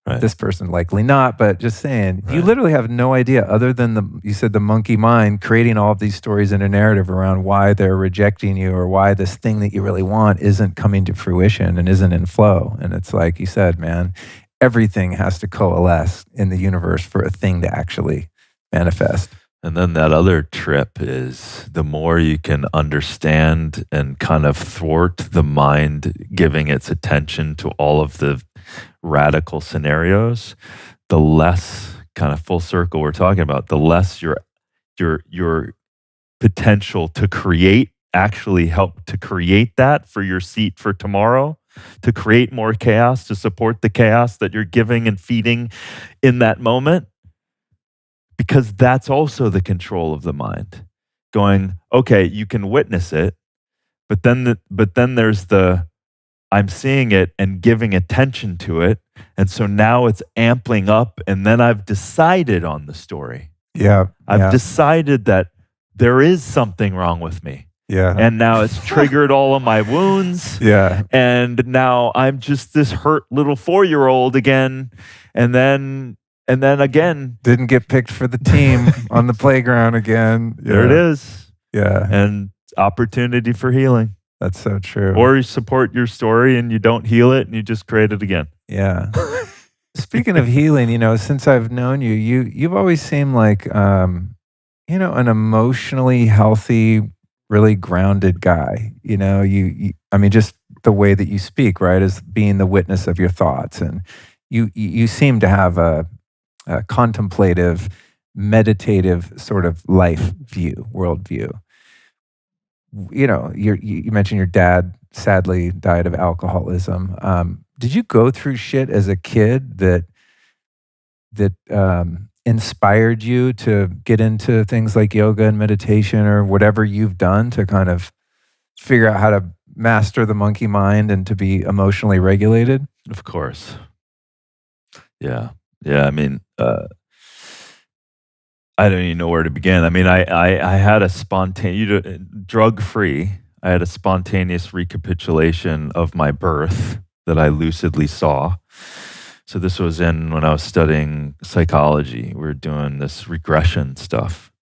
Right. This person likely not, but just saying, you literally have no idea other than you said the monkey mind creating all of these stories in a narrative around why they're rejecting you or why this thing that you really want isn't coming to fruition and isn't in flow. And it's like you said, man, everything has to coalesce in the universe for a thing to actually manifest. And then that other trip is the more you can understand and kind of thwart the mind giving its attention to all of the radical scenarios, the less, kind of full circle we're talking about, the less your potential to create, actually help to create that for your seat for tomorrow, to create more chaos, to support the chaos that you're giving and feeding in that moment. Because that's also the control of the mind. Going, okay, you can witness it, but then there's the I'm seeing it and giving attention to it, and so now it's ampling up, and then I've decided on the story. Yeah, I've decided that there is something wrong with me. Yeah, and now it's triggered all of my wounds. Yeah, and now I'm just this hurt little 4-year-old again, and then again, didn't get picked for the team on the playground again. There it is. Yeah. And opportunity for healing. That's so true. Or you support your story and you don't heal it and you just create it again. Yeah. Speaking of healing, since I've known you, you've always seemed like, an emotionally healthy, really grounded guy. I mean, just the way that you speak, right, as being the witness of your thoughts. And you seem to have a contemplative, meditative sort of life view, worldview. You mentioned your dad sadly died of alcoholism. Did you go through shit as a kid that inspired you to get into things like yoga and meditation or whatever you've done to kind of figure out how to master the monkey mind and to be emotionally regulated? Of course. Yeah. I mean, I don't even know where to begin. I mean, I had a spontaneous, drug-free, I had a spontaneous recapitulation of my birth that I lucidly saw. So this was when I was studying psychology. We were doing this regression stuff.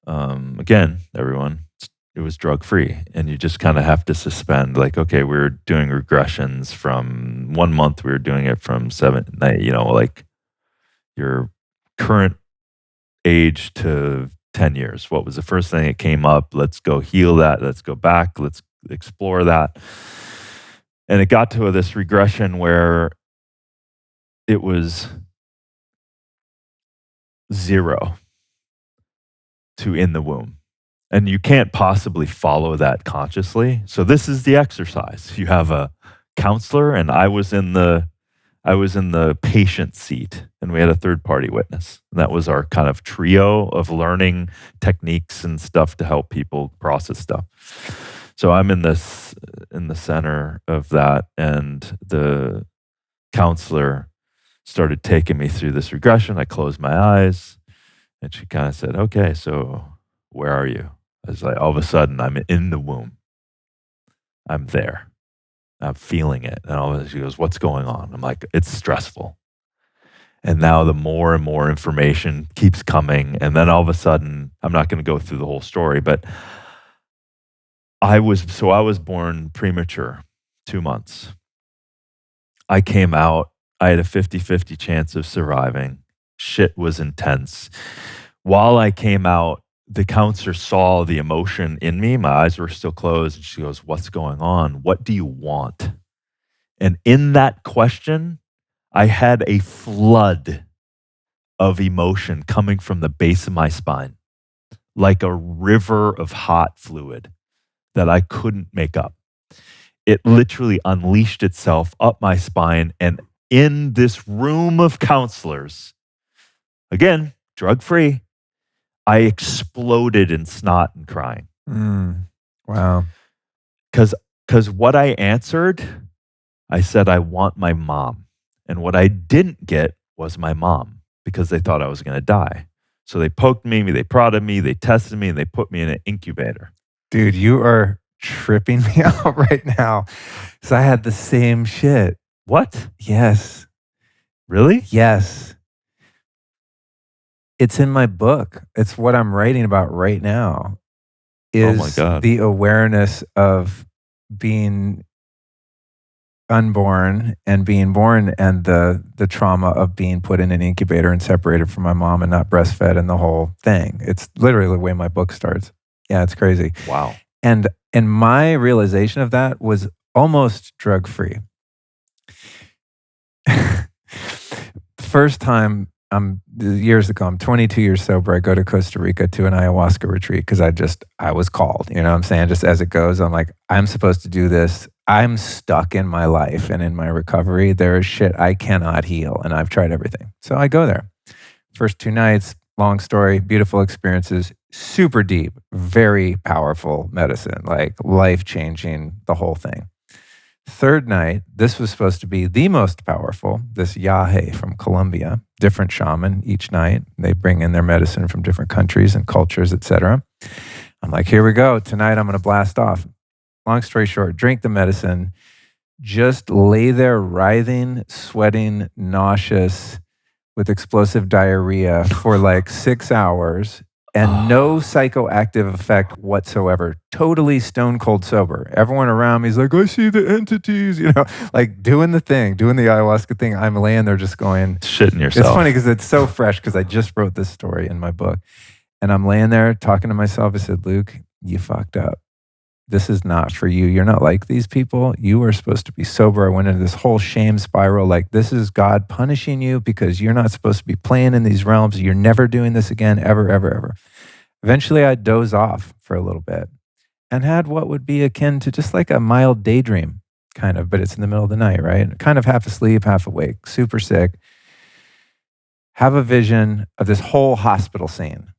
Again, everyone, it was drug-free. And you just kind of have to suspend, like, okay, we were doing regressions from 1 month. We were doing it from 7, like your current age to 10 years. What was the first thing that came up? Let's go heal that. Let's go back. Let's explore that. And it got to this regression where it was 0 to in the womb. And you can't possibly follow that consciously. So this is the exercise. You have a counselor, and I was in the patient seat, and we had a third-party witness. And that was our kind of trio of learning techniques and stuff to help people process stuff. So I'm in the center of that, and the counselor started taking me through this regression. I closed my eyes, and she kind of said, "Okay, so where are you?" I was like, all of a sudden, I'm in the womb. I'm there. I'm feeling it. And all of a sudden she goes, "What's going on?" I'm like, "It's stressful." And now the more and more information keeps coming. And then all of a sudden, I'm not going to go through the whole story, but I was born premature, 2 months. I came out, I had a 50-50 chance of surviving. Shit was intense. While I came out, the counselor saw the emotion in me. My eyes were still closed. And she goes, "What's going on? What do you want?" And in that question, I had a flood of emotion coming from the base of my spine, like a river of hot fluid that I couldn't make up. It literally unleashed itself up my spine. And in this room of counselors, again, drug-free, I exploded in snot and crying. Wow. Because what I answered, I said, I want my mom. And what I didn't get was my mom because they thought I was going to die. So they poked me, they prodded me, they tested me, and they put me in an incubator. Dude, you are tripping me out right now. So I had the same shit. What? Yes. Really? Yes. It's in my book. It's what I'm writing about right now. Oh my God. The awareness of being unborn and being born, and the trauma of being put in an incubator and separated from my mom and not breastfed and the whole thing. It's literally the way my book starts. Yeah, it's crazy. Wow. And my realization of that was almost drug-free. First time, years ago, I'm 22 years sober. I go to Costa Rica to an ayahuasca retreat because I was called, you know what I'm saying? Just as it goes, I'm like, I'm supposed to do this. I'm stuck in my life and in my recovery. There is shit I cannot heal, and I've tried everything. So I go there. First 2 nights, long story, beautiful experiences, super deep, very powerful medicine, like life-changing, the whole thing. Third night, this was supposed to be the most powerful, this Yahe from Colombia, different shaman each night. They bring in their medicine from different countries and cultures, etc. I'm like, here we go. Tonight, I'm going to blast off. Long story short, drink the medicine, just lay there writhing, sweating, nauseous, with explosive diarrhea for like 6 hours and no psychoactive effect whatsoever. Totally stone cold sober. Everyone around me is like, I see the entities, you know, like doing the ayahuasca thing. I'm laying there just going, shitting yourself. It's funny because it's so fresh because I just wrote this story in my book. And I'm laying there talking to myself. I said, Luke, you fucked up. This is not for you. You're not like these people. You are supposed to be sober. I went into this whole shame spiral. Like, this is God punishing you because you're not supposed to be playing in these realms. You're never doing this again, ever, ever, ever. Eventually, I doze off for a little bit and had what would be akin to just like a mild daydream, kind of, but it's in the middle of the night, right? Kind of half asleep, half awake, super sick. Have a vision of this whole hospital scene,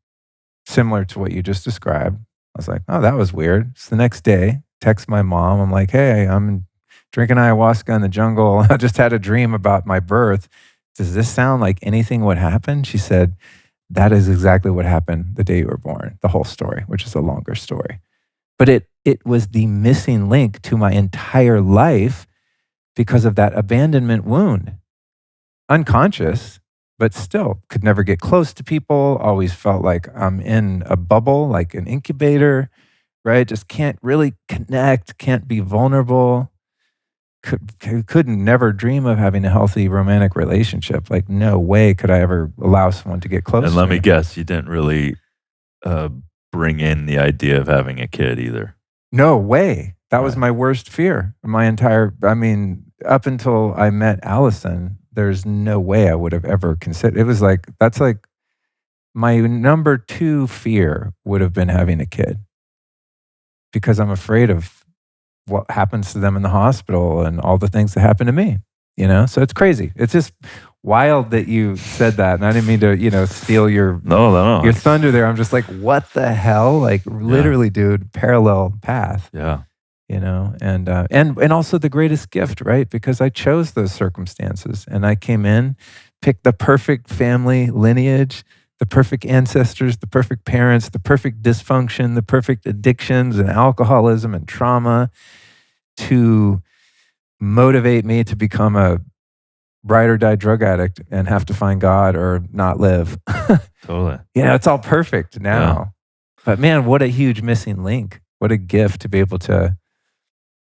similar to what you just described. I was like, oh, that was weird. It's the next day. Text my mom. I'm like, hey, I'm drinking ayahuasca in the jungle. I just had a dream about my birth. Does this sound like anything would happen? She said, that is exactly what happened the day you were born. The whole story, which is a longer story. But it was the missing link to my entire life because of that abandonment wound. Unconscious, but still could never get close to people, always felt like I'm in a bubble, like an incubator, right? Just can't really connect, can't be vulnerable. Couldn't never dream of having a healthy romantic relationship. Like, no way could I ever allow someone to get close And to let me me. guess, you didn't really bring in the idea of having a kid either. No way. That was my worst fear. Up until I met Allison, there's no way I would have ever considered. It was like, that's like my number 2 fear would have been having a kid because I'm afraid of what happens to them in the hospital and all the things that happen to me, you know? So it's crazy. It's just wild that you said that. And I didn't mean to, steal your thunder there. I'm just like, what the hell? Like literally, dude, parallel path. Yeah. And also the greatest gift, right? Because I chose those circumstances and I came in, picked the perfect family lineage, the perfect ancestors, the perfect parents, the perfect dysfunction, the perfect addictions and alcoholism and trauma to motivate me to become a ride or die drug addict and have to find God or not live. Totally. It's all perfect now. Yeah. But man, what a huge missing link. What a gift to be able to,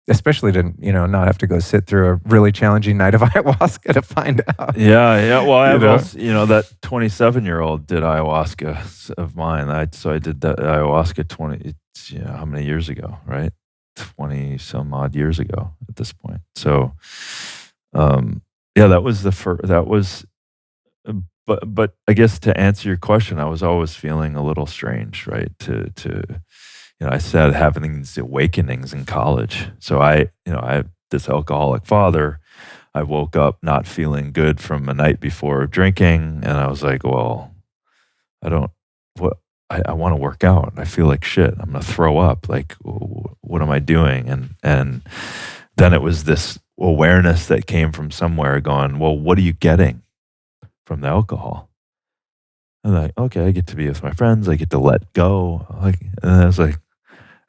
especially to, not have to go sit through a really challenging night of ayahuasca to find out. Yeah. Well, I also, that 27-year-old did ayahuasca of mine. So I did that ayahuasca how many years ago, right? 20 some odd years ago at this point. So, that was but I guess to answer your question, I was always feeling a little strange, right? I started having these awakenings in college. So I have this alcoholic father. I woke up not feeling good from a night before drinking, and I was like, well, I want to work out. I feel like shit. I'm gonna throw up. Like, what am I doing? And then it was this awareness that came from somewhere, going, well, what are you getting from the alcohol? And I'm like, okay, I get to be with my friends. I get to let go. And I was like,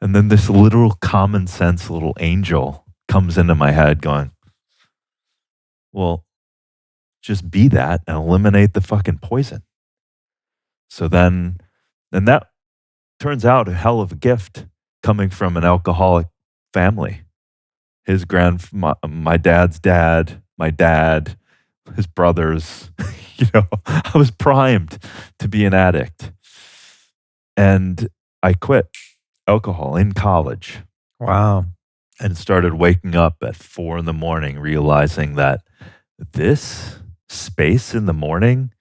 and then this little common sense little angel comes into my head, going, well, just be that and eliminate the fucking poison. So then, and that turns out a hell of a gift coming from an alcoholic family. My dad's dad, my dad, his brothers, I was primed to be an addict. And I quit alcohol in college. Wow. And started waking up at 4 a.m, realizing that this space in the morning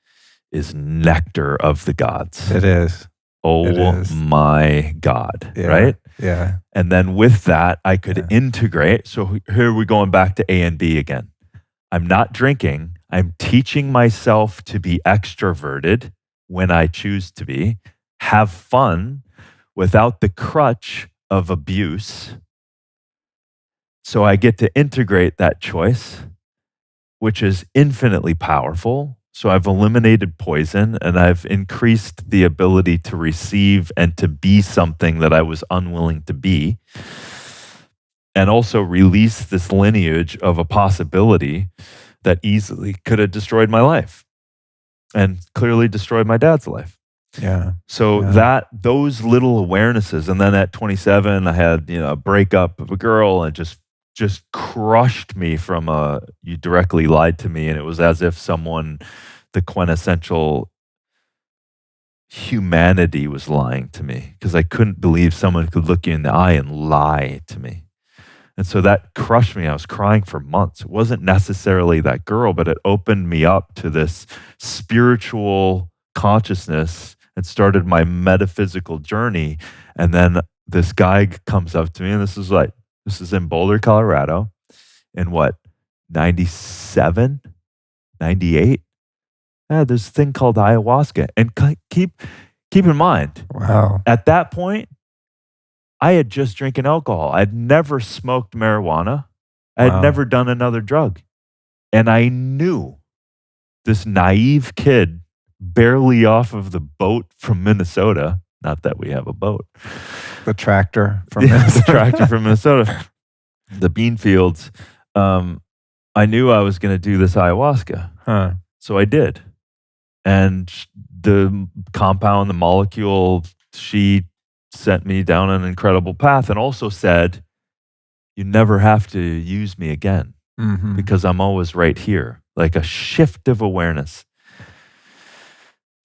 is nectar of the gods. It is. My God. Yeah. Right? Yeah. And then with that, I could integrate. So here we're going back to A and B again. I'm not drinking. I'm teaching myself to be extroverted when I choose to be, have fun without the crutch of abuse. So I get to integrate that choice, which is infinitely powerful. So I've eliminated poison, and I've increased the ability to receive and to be something that I was unwilling to be. And also release this lineage of a possibility that easily could have destroyed my life and clearly destroyed my dad's life. Yeah. So those little awarenesses, and then at 27, I had a breakup of a girl, and just crushed me from you directly lied to me, and it was as if the quintessential humanity was lying to me, because I couldn't believe someone could look you in the eye and lie to me. And so that crushed me. I was crying for months. It wasn't necessarily that girl, but it opened me up to this spiritual consciousness and started my metaphysical journey. And then this guy comes up to me, and this is in Boulder, Colorado, in 97, 98? Yeah, there's a thing called ayahuasca. And keep in mind, wow, at that point, I had just drinking alcohol. I'd never smoked marijuana. I had never done another drug. And I knew this naive kid, barely off of the boat from Minnesota, not that we have a boat. The tractor from Minnesota. The tractor from Minnesota. The bean fields. I knew I was going to do this ayahuasca. Huh. So I did. And the compound, the molecule, she sent me down an incredible path, and also said, you never have to use me again, because I'm always right here. Like a shift of awareness.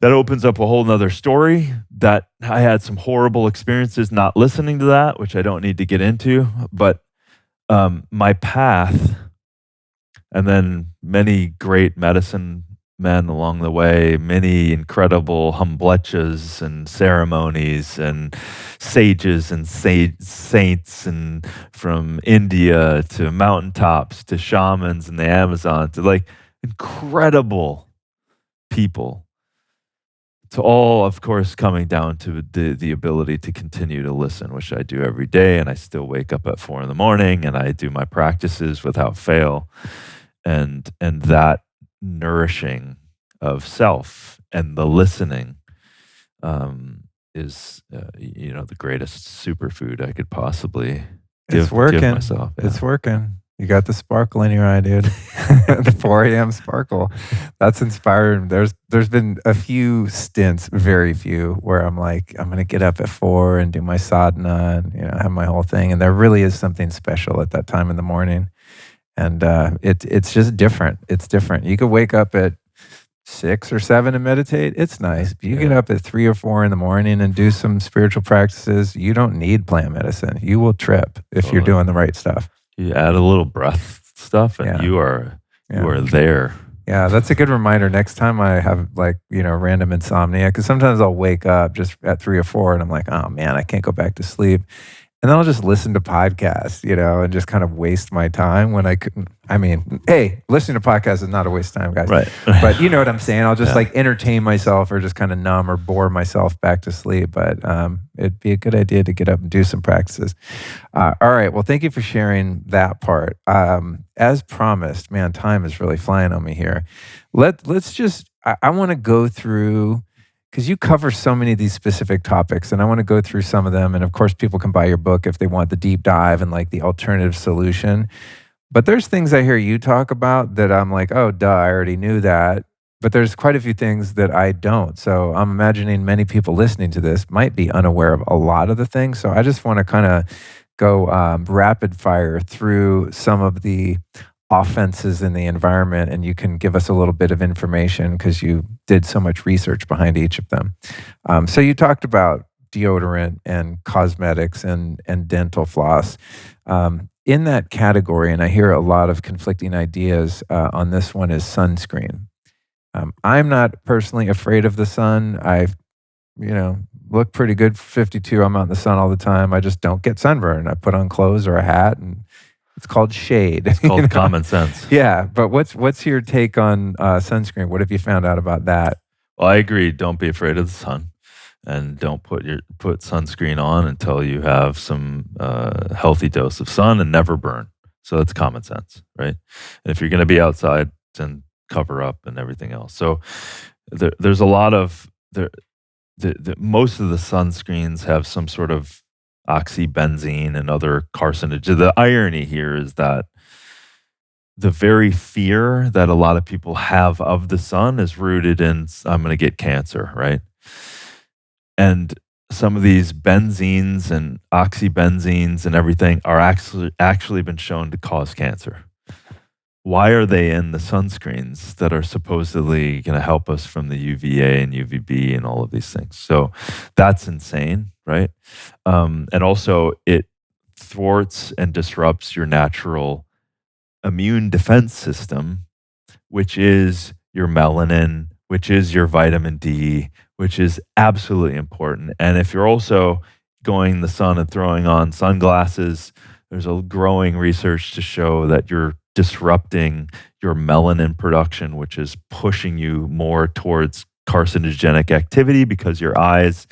That opens up a whole nother story, that I had some horrible experiences not listening to that, which I don't need to get into, but my path, and then many great medicine men along the way, many incredible humblechas and ceremonies and sages and saints, and from India to mountaintops to shamans in the Amazon to like incredible people. To all, of course, coming down to the ability to continue to listen, which I do every day, and I still wake up at 4 a.m, and I do my practices without fail, and that nourishing of self and the listening is the greatest superfood I could possibly give myself. Yeah. It's working. You got the sparkle in your eye, dude. The 4 a.m. sparkle. That's inspiring. There's been a few stints, very few, where I'm like, I'm gonna get up at 4 and do my sadhana and have my whole thing. And there really is something special at that time in the morning. And it's just different. It's different. You could wake up at 6 or 7 and meditate. It's nice. But you get up at 3 or 4 in the morning and do some spiritual practices. You don't need plant medicine. You will trip if you're doing the right stuff. You add a little breath stuff, and you are there. Yeah, that's a good reminder. Next time I have like, random insomnia, because sometimes I'll wake up just at 3 or 4 and I'm like, oh man, I can't go back to sleep. And then I'll just listen to podcasts, and just kind of waste my time when I couldn't. I mean, hey, listening to podcasts is not a waste of time, guys. Right. But you know what I'm saying? I'll just Yeah. like entertain myself or just kind of numb or bore myself back to sleep. But it'd be a good idea to get up and do some practices. All right. Well, thank you for sharing that part. As promised, man, time is really flying on me here. Let's just, I want to go through, because you cover so many of these specific topics, and I want to go through some of them. And of course, people can buy your book if they want the deep dive and like the alternative solution. But there's things I hear you talk about that I'm like, oh, duh, I already knew that. But there's quite a few things that I don't. So I'm imagining many people listening to this might be unaware of a lot of the things. So I just want to kind of go rapid fire through some of the offenses in the environment, and you can give us a little bit of information because you did so much research behind each of them. So you talked about deodorant and cosmetics and dental floss. In that category, and I hear a lot of conflicting ideas on this one, is sunscreen. I'm not personally afraid of the sun. I, look pretty good for 52. I'm out in the sun all the time. I just don't get sunburned. I put on clothes or a hat, and it's called shade. It's called common sense. Yeah, but what's your take on sunscreen? What have you found out about that? Well, I agree. Don't be afraid of the sun, and don't put sunscreen on until you have some healthy dose of sun, and never burn. So that's common sense, right? And if you're going to be outside, then cover up and everything else. So there's a lot of most of the sunscreens have some sort of oxybenzene and other carcinogens. The irony here is that the very fear that a lot of people have of the sun is rooted in, I'm going to get cancer, right? And some of these benzenes and oxybenzenes and everything are actually been shown to cause cancer. Why are they in the sunscreens that are supposedly going to help us from the UVA and UVB and all of these things? So that's insane, right? And also it thwarts and disrupts your natural immune defense system, which is your melanin, which is your vitamin D, which is absolutely important. And if you're also going in the sun and throwing on sunglasses, there's a growing research to show that you're disrupting your melanin production, which is pushing you more towards carcinogenic activity because your eyes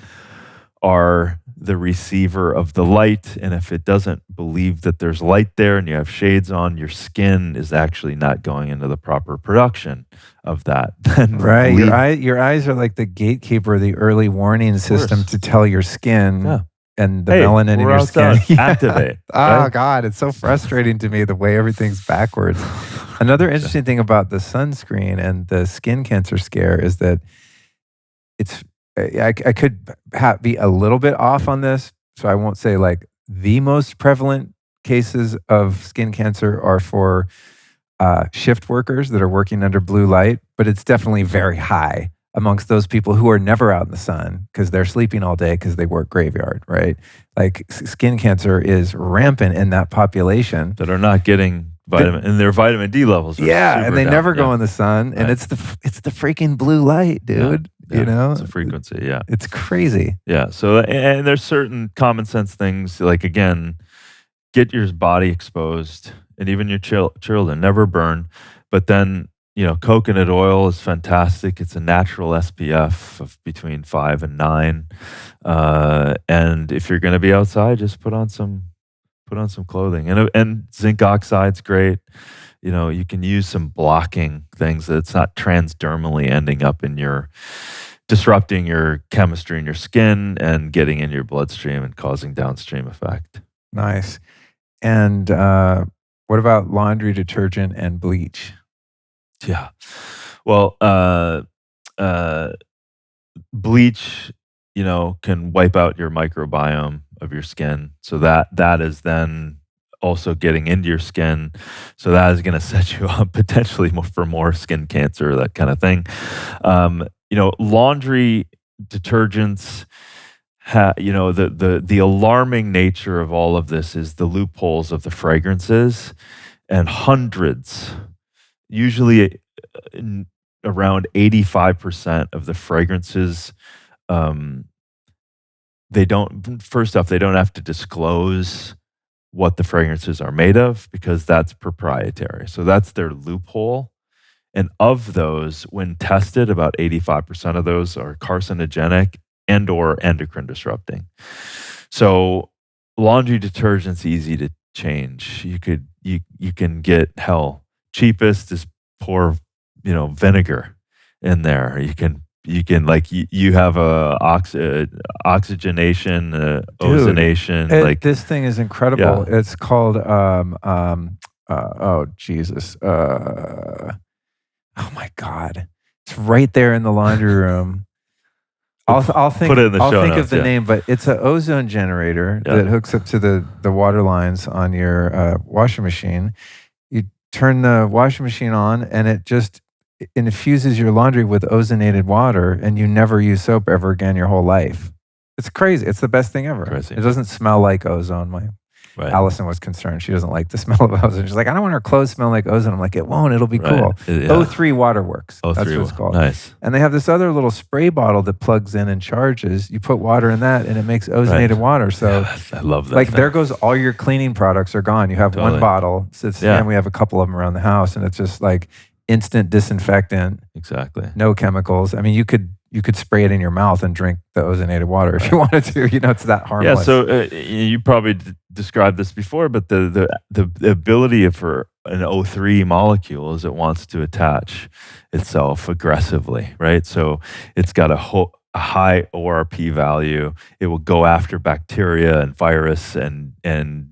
are the receiver of the light. And if it doesn't believe that there's light there and you have shades on, your skin is actually not going into the proper production of that. Right. Your eyes are like the gatekeeper, the early warning system to tell your skin and the melanin in your skin. Activate. Oh, God. It's so frustrating to me the way everything's backwards. Another interesting thing about the sunscreen and the skin cancer scare is that I could be a little bit off on this, so I won't say like the most prevalent cases of skin cancer are for shift workers that are working under blue light, but it's definitely very high amongst those people who are never out in the sun because they're sleeping all day because they work graveyard, right? Like skin cancer is rampant in that population. That are not getting vitamin, and their vitamin D levels are and they down. never go in the sun, and it's the freaking blue light, dude. You know, it's a frequency. It's crazy. Yeah. So, and there's certain common sense things like, again, get your body exposed, and even your children never burn. But then, coconut oil is fantastic. It's a natural SPF of between 5 and 9. And if you're going to be outside, just put on some clothing, and zinc oxide's great. You can use some blocking things that it's not transdermally ending up in disrupting your chemistry in your skin and getting in your bloodstream and causing downstream effect. Nice. And what about laundry detergent and bleach? Yeah. Well, bleach, can wipe out your microbiome of your skin. So that is then also getting into your skin. So that is going to set you up potentially for more skin cancer, that kind of thing. Laundry detergents, the alarming nature of all of this is the loopholes of the fragrances, and hundreds, usually around 85% of the fragrances, um, they don't, first off, they don't have to disclose what the fragrances are made of because that's proprietary. So that's their loophole. And of those, when tested, about 85% of those are carcinogenic and or endocrine disrupting. So laundry detergent's easy to change. You can get cheapest is pour, vinegar in there. You can like you have a oxygenation, ozonation. This thing is incredible. Yeah. It's called oh Jesus. Oh my God. It's right there in the laundry room. I'll think Put it in the show I'll think notes, of the name, but it's an ozone generator that hooks up to the water lines on your washing machine. You turn the washing machine on and it just infuses your laundry with ozonated water, and you never use soap ever again your whole life. It's crazy. It's the best thing ever. Crazy. It doesn't smell like ozone. Allison was concerned. She doesn't like the smell of ozone. She's like, I don't want our clothes to smell like ozone. I'm like, it won't. It'll be cool. Yeah. O3 Waterworks. O3, that's what it's called. Nice. And they have this other little spray bottle that plugs in and charges. You put water in that, and it makes ozonated water. So I love that. Like there goes all your cleaning products are gone. You have one bottle. And we have a couple of them around the house, and it's just like instant disinfectant. Exactly. No chemicals. I mean, you could spray it in your mouth and drink the ozonated water if you wanted to. It's that harmless. Yeah. So you probably described this before, but the ability for an O3 molecule is it wants to attach itself aggressively, right? So it's got a high ORP value. It will go after bacteria and virus and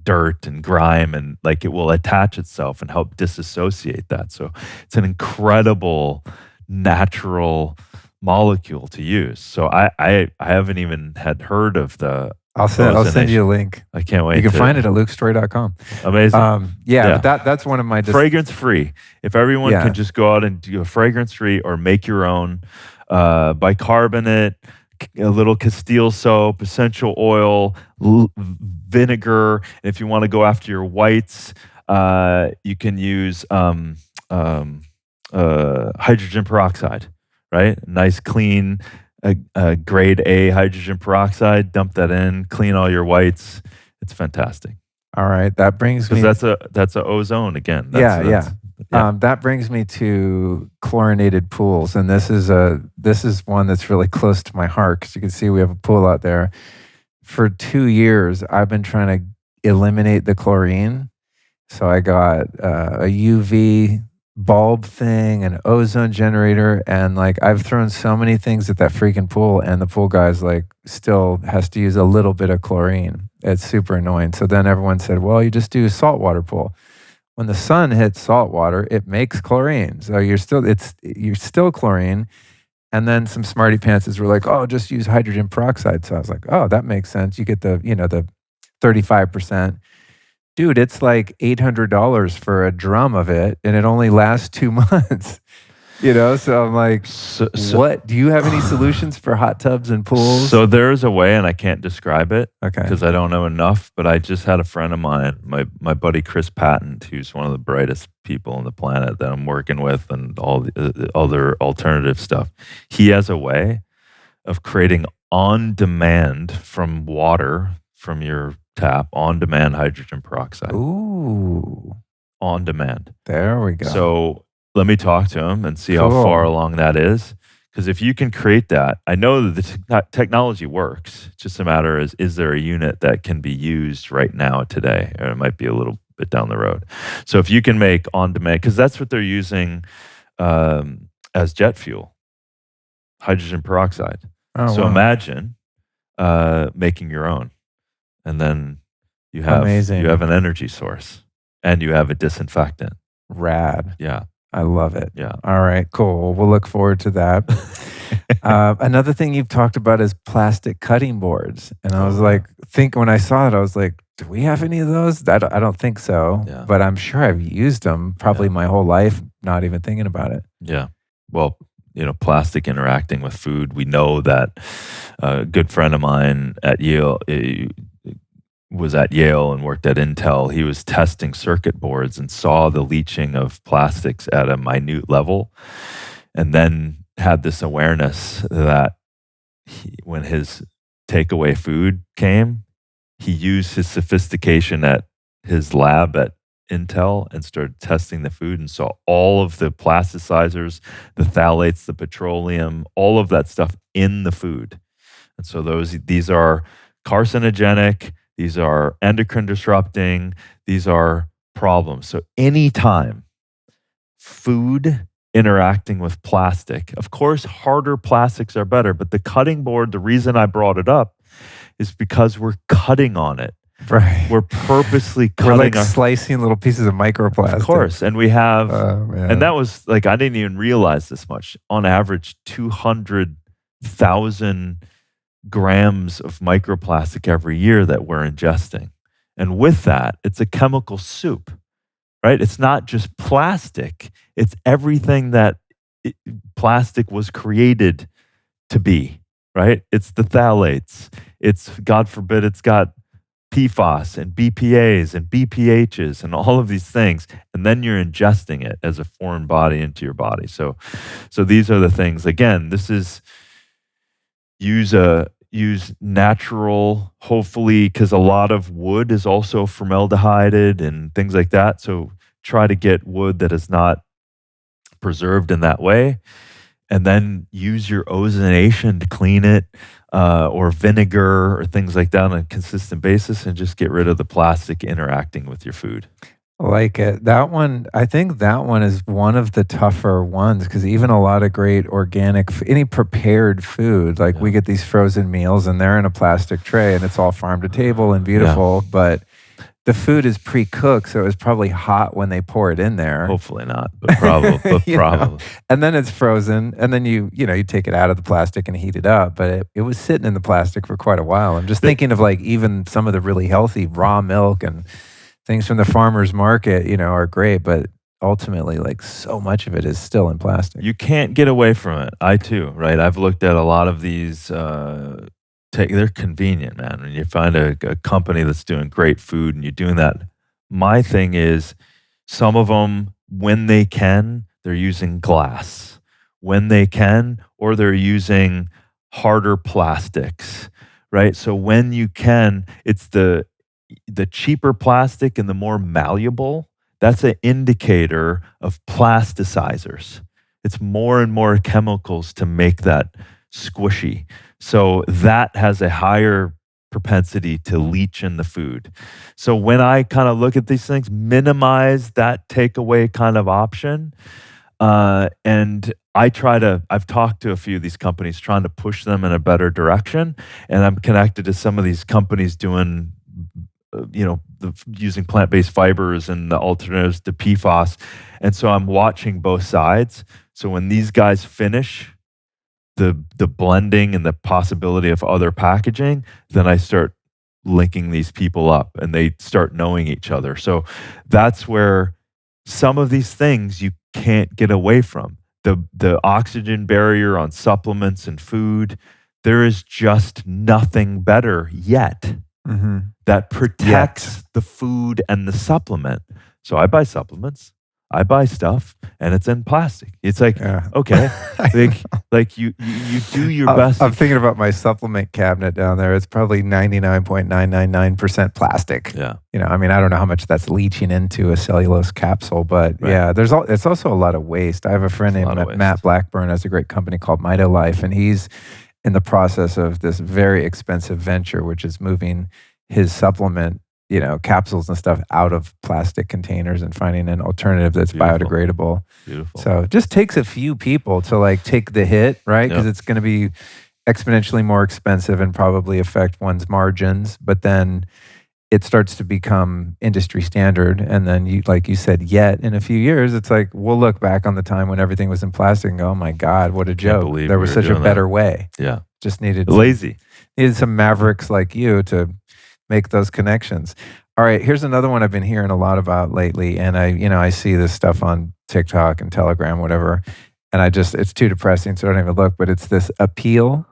dirt and grime, and like it will attach itself and help disassociate that. So it's an incredible natural molecule to use. So I haven't even had heard of the. I'll send you a link. I can't wait. You can find it at lukestorey.com. Amazing. But that's one of my fragrance free. If everyone can just go out and do a fragrance free or make your own bicarbonate, a little Castile soap, essential oil, vinegar. And if you want to go after your whites, you can use hydrogen peroxide. Right? Nice, clean, grade A hydrogen peroxide. Dump that in, clean all your whites. It's fantastic. All right. That brings me... Because that's a ozone again. That brings me to chlorinated pools. And this is one that's really close to my heart because you can see we have a pool out there. For 2 years, I've been trying to eliminate the chlorine. So I got a UV bulb thing, an ozone generator, and like I've thrown so many things at that freaking pool, and the pool guy's like still has to use a little bit of chlorine. It's super annoying. So then everyone said, well, you just do a saltwater pool. When the sun hits salt water, it makes chlorine. So you're still chlorine. And then some smarty pantses were like, oh, just use hydrogen peroxide. So I was like, oh, that makes sense. You get the 35%. Dude, it's like $800 for a drum of it, and it only lasts 2 months. So I'm like, what? Do you have any solutions for hot tubs and pools? So there's a way, and I can't describe it because okay, I don't know enough. But I just had a friend of mine, my buddy Chris Patton, who's one of the brightest people on the planet that I'm working with, and all the other alternative stuff. He has a way of creating on demand from water from your tap, on-demand hydrogen peroxide. Ooh. On demand. There we go. So let me talk to him and see how far along that is. Because if you can create that, I know that the technology works. It's just a matter is there a unit that can be used right now today? Or it might be a little bit down the road. So if you can make on-demand, because that's what they're using as jet fuel, hydrogen peroxide. Oh, so wow. imagine making your own. And then you have an energy source and you have a disinfectant. Rad. Yeah. I love it. Yeah. All right, cool. We'll look forward to that. Another thing you've talked about is plastic cutting boards. And I was like, when I saw it, I was like, do we have any of those? I don't think so. Yeah. But I'm sure I've used them probably my whole life, not even thinking about it. Yeah. Well, plastic interacting with food. We know that a good friend of mine at Yale was at Yale and worked at Intel, he was testing circuit boards and saw the leaching of plastics at a minute level, and then had this awareness that when his takeaway food came, he used his sophistication at his lab at Intel and started testing the food and saw all of the plasticizers, the phthalates, the petroleum, all of that stuff in the food. And so these are carcinogenic, these are endocrine disrupting, these are problems. So anytime food interacting with plastic, of course, harder plastics are better, but the cutting board, the reason I brought it up is because we're cutting on it. Right. We're purposely cutting. We're like slicing little pieces of microplastic. Of course. And we have, and that was like, I didn't even realize this much. On average, 200,000 grams of microplastic every year that we're ingesting. And with that, it's a chemical soup, right? It's not just plastic. It's everything that plastic was created to be, right? It's the phthalates. It's, God forbid, it's got PFAS and BPAs and BPHs and all of these things, and then you're ingesting it as a foreign body into your body. So these are the things. Again, this is use natural, hopefully, because a lot of wood is also formaldehyded and things like that. So try to get wood that is not preserved in that way, and then use your ozonation to clean it. Or vinegar or things like that on a consistent basis, and just get rid of the plastic interacting with your food. Like it. That one, I think that one is one of the tougher ones, because even a lot of great organic, any prepared food, like we get these frozen meals and they're in a plastic tray and it's all farm to table and beautiful, but the food is pre-cooked, so it was probably hot when they pour it in there. Hopefully not, but probably. Know? And then it's frozen, and then you take it out of the plastic and heat it up, but it was sitting in the plastic for quite a while. I'm just thinking of like even some of the really healthy raw milk and things from the farmer's market, are great, but ultimately like so much of it is still in plastic. You can't get away from it. I too, right? I've looked at a lot of these they're convenient, man. When you find a company that's doing great food and you're doing that, my thing is some of them, when they can, they're using glass. When they can, or they're using harder plastics, right? So when you can, it's the cheaper plastic and the more malleable. That's an indicator of plasticizers. It's more and more chemicals to make that squishy. So that has a higher propensity to leach in the food. So when I kind of look at these things, minimize that takeaway kind of option. And I've talked to a few of these companies trying to push them in a better direction. And I'm connected to some of these companies doing, using plant-based fibers and the alternatives to PFAS. And so I'm watching both sides. So when these guys finish the blending and the possibility of other packaging, then I start linking these people up and they start knowing each other. So that's where some of these things you can't get away from. The oxygen barrier on supplements and food, there is just nothing better yet that protects the food and the supplement. So I buy supplements. I buy stuff and it's in plastic. It's like, okay, like you do your best. I'm thinking about my supplement cabinet down there. It's probably 99.999% plastic. Yeah. I mean, I don't know how much that's leaching into a cellulose capsule, but it's also a lot of waste. I have a friend named Matt Blackburn, has a great company called MitoLife, and he's in the process of this very expensive venture, which is moving his supplement capsules and stuff out of plastic containers and finding an alternative that's biodegradable. Beautiful. So it just takes a few people to like take the hit, right? Because it's going to be exponentially more expensive and probably affect one's margins. But then it starts to become industry standard. And then like you said, in a few years, it's like, we'll look back on the time when everything was in plastic and go, oh my God, what a joke. There was such a better way. Yeah. Just needed some mavericks like you to make those connections. All right, here's another one I've been hearing a lot about lately, and I see this stuff on TikTok and Telegram, whatever, and it's too depressing, so I don't even look. But it's this Appeal.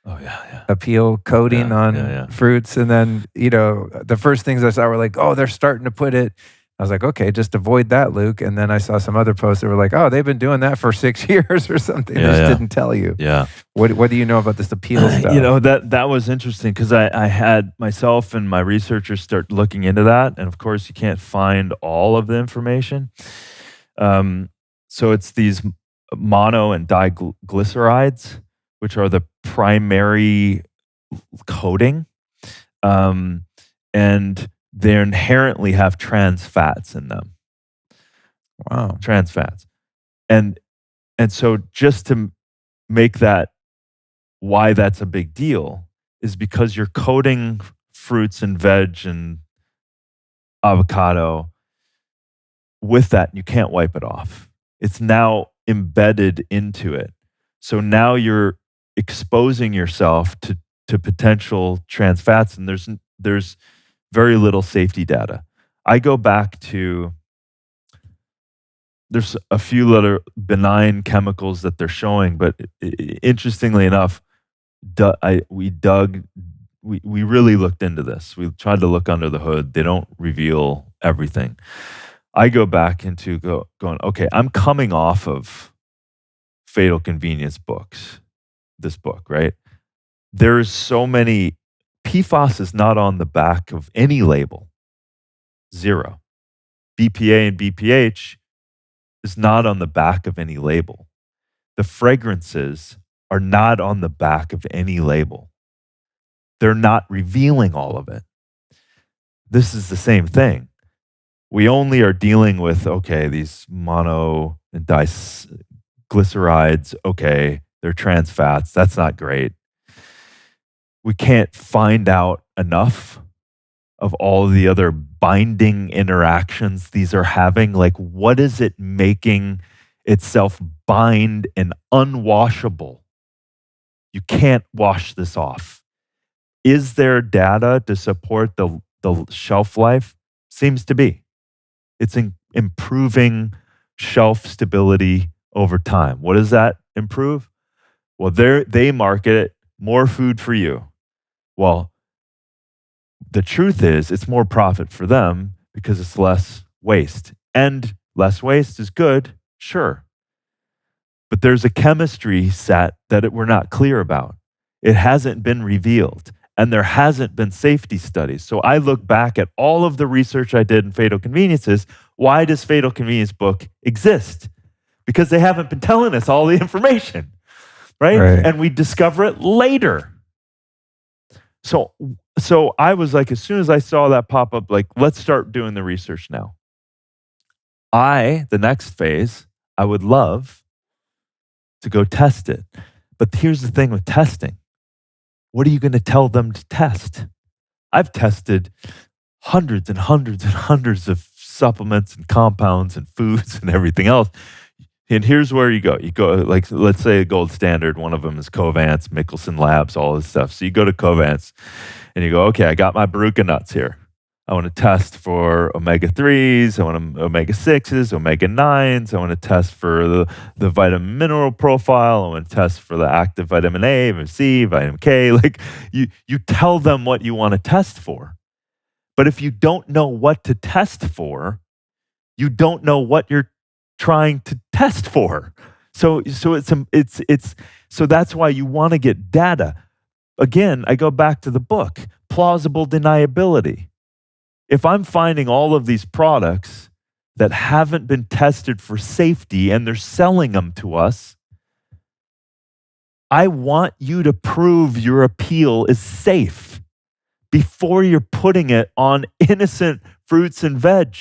Oh yeah. a peel coating on fruits. And then, the first things I saw were like, oh, they're starting to put it. I was like, okay, just avoid that, Luke. And then I saw some other posts that were like, oh, they've been doing that for 6 years or something. They just didn't tell you. Yeah. What do you know about this appeal stuff? That was interesting because I had myself and my researchers start looking into that. And of course, you can't find all of the information. So it's these mono and diglycerides, which are the primary coating. And they inherently have trans fats in them. Wow. Trans fats. And so just to make that why that's a big deal is because you're coating fruits and veg and avocado with that, and you can't wipe it off. It's now embedded into it. So now you're exposing yourself to potential trans fats, and there's very little safety data. I go back to, there's a few little benign chemicals that they're showing, but interestingly enough, we really looked into this. We tried to look under the hood. They don't reveal everything. I go back into going, okay, I'm coming off of Fatal Convenience books, this book, right? There's so many, PFAS is not on the back of any label. 0. BPA and BPH is not on the back of any label. The fragrances are not on the back of any label. They're not revealing all of it. This is the same thing. We only are dealing with, okay, these mono and diglycerides, okay, they're trans fats. That's not great. We can't find out enough of all the other binding interactions these are having. Like, what is it making itself bind and unwashable? You can't wash this off. Is there data to support the shelf life? Seems to be. It's improving shelf stability over time. What does that improve? Well, they market it, more food for you. Well, the truth is it's more profit for them because it's less waste. And less waste is good, sure. But there's a chemistry set that we're not clear about. It hasn't been revealed, and there hasn't been safety studies. So I look back at all of the research I did in Fatal Conveniences. Why does Fatal Convenience book exist? Because they haven't been telling us all the information, right? And we discover it later. So I was like, as soon as I saw that pop up, like, let's start doing the research now. The next phase, I would love to go test it. But here's the thing with testing. What are you going to tell them to test? I've tested hundreds and hundreds and hundreds of supplements and compounds and foods and everything else. And here's where you go. You go, like, let's say a gold standard. One of them is Covance, Mickelson Labs, all this stuff. So you go to Covance and you go, okay, I got my Baruca nuts here. I want to test for omega-3s. I want omega-6s, omega-9s. I want to test for the vitamin mineral profile. I want to test for the active vitamin A, vitamin C, vitamin K. Like, you tell them what you want to test for. But if you don't know what to test for, you don't know what you're trying to test for. So that's why you want to get data. Again, I go back to the book, plausible deniability. If I'm finding all of these products that haven't been tested for safety and they're selling them to us, I want you to prove your appeal is safe before you're putting it on innocent fruits and veg,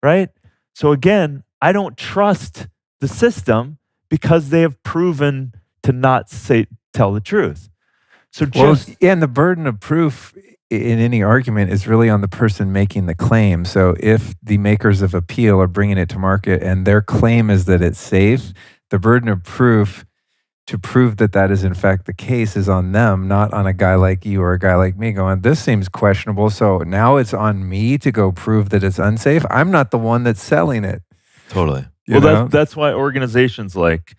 right? So again, I don't trust the system because they have proven to not tell the truth. So and the burden of proof in any argument is really on the person making the claim. So if the makers of appeal are bringing it to market and their claim is that it's safe, the burden of proof to prove that that is in fact the case is on them, not on a guy like you or a guy like me going, this seems questionable. So now it's on me to go prove that it's unsafe. I'm not the one that's selling it. Totally. Well, that's why organizations like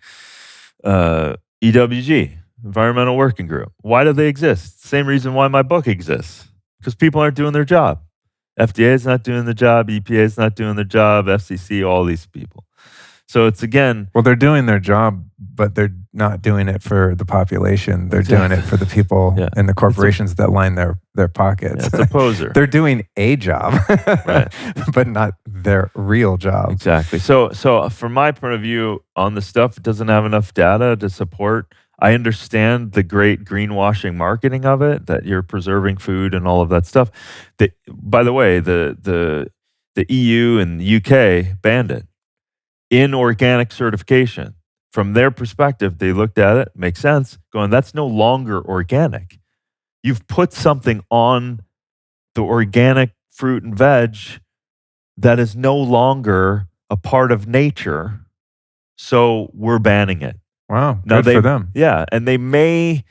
EWG, Environmental Working Group. Why do they exist? Same reason why my book exists. Because people aren't doing their job. FDA is not doing the job. EPA is not doing their job. FCC, all these people. So it's again. Well, they're doing their job, but they're not doing it for the population. They're doing it for the people and the corporations that line their pockets. It's a poser. They're doing a job, right, but not their real job. Exactly. So from my point of view on the stuff, it doesn't have enough data to support. I understand the great greenwashing marketing of it, that you're preserving food and all of that stuff. By the way, the EU and the UK banned it in organic certification. From their perspective, they looked at it, makes sense, going, that's no longer organic. You've put something on the organic fruit and veg that is no longer a part of nature, so we're banning it. Wow, good for them. Yeah, and they may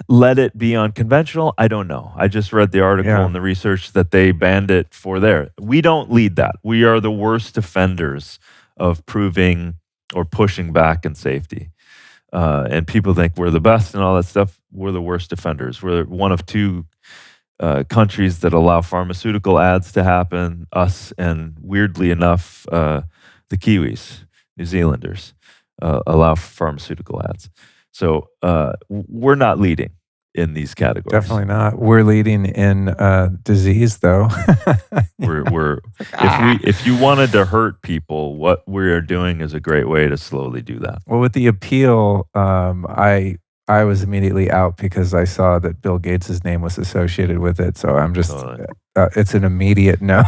let it be on conventional. I don't know. I just read the article and the research that they banned it for there. We don't lead that. We are the worst offenders of proving or pushing back in safety. And people think we're the best and all that stuff. We're the worst offenders. We're one of two countries that allow pharmaceutical ads to happen, us and weirdly enough, the Kiwis, New Zealanders, allow pharmaceutical ads. So we're not leading in these categories. Definitely not. We're leading in disease, though. If you wanted to hurt people, what we're doing is a great way to slowly do that. Well, with the appeal, I was immediately out because I saw that Bill Gates' name was associated with it. So I'm just, it's an immediate no.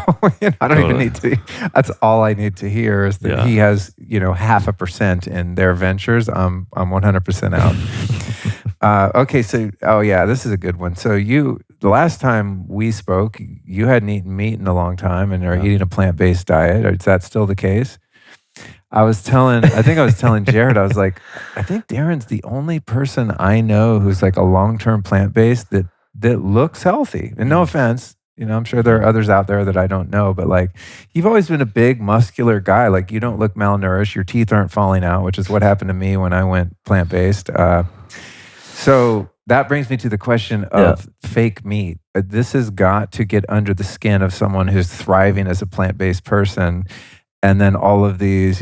I don't even need to. That's all I need to hear is that he has, 0.5% in their ventures. I'm 100% out. Okay, so this is a good one. So the last time we spoke, you hadn't eaten meat in a long time, and are eating a plant-based diet. Is that still the case? I think I was telling Jared, I was like, I think Darin's the only person I know who's like a long-term plant-based that looks healthy. And no offense, I'm sure there are others out there that I don't know, but like, you've always been a big muscular guy. Like, you don't look malnourished. Your teeth aren't falling out, which is what happened to me when I went plant-based. So that brings me to the question of fake meat. This has got to get under the skin of someone who's thriving as a plant-based person. And then all of these,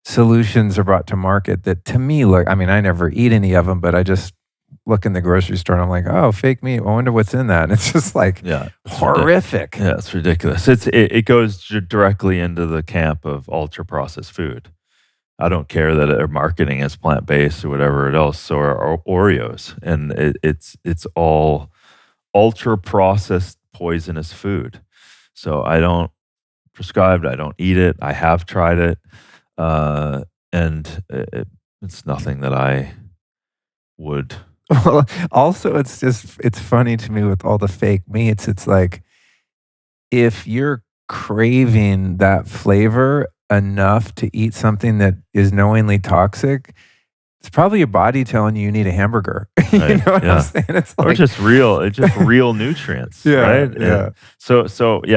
solutions are brought to market that to me look, I mean, I never eat any of them, but I just look in the grocery store and I'm like, oh, fake meat. I wonder what's in that. And it's just like horrific. Yeah, it's ridiculous. It goes directly into the camp of ultra processed food. I don't care that they're marketing as plant-based or whatever else, or Oreos. And it's all ultra processed poisonous food. So I don't prescribed. I don't eat it. I have tried it. And it's nothing that I would. Well, also, it's funny to me with all the fake meats. It's like, if you're craving that flavor enough to eat something that is knowingly toxic, it's probably your body telling you need a hamburger. You know what I'm saying? It's like, or just real nutrients. Right? Yeah. So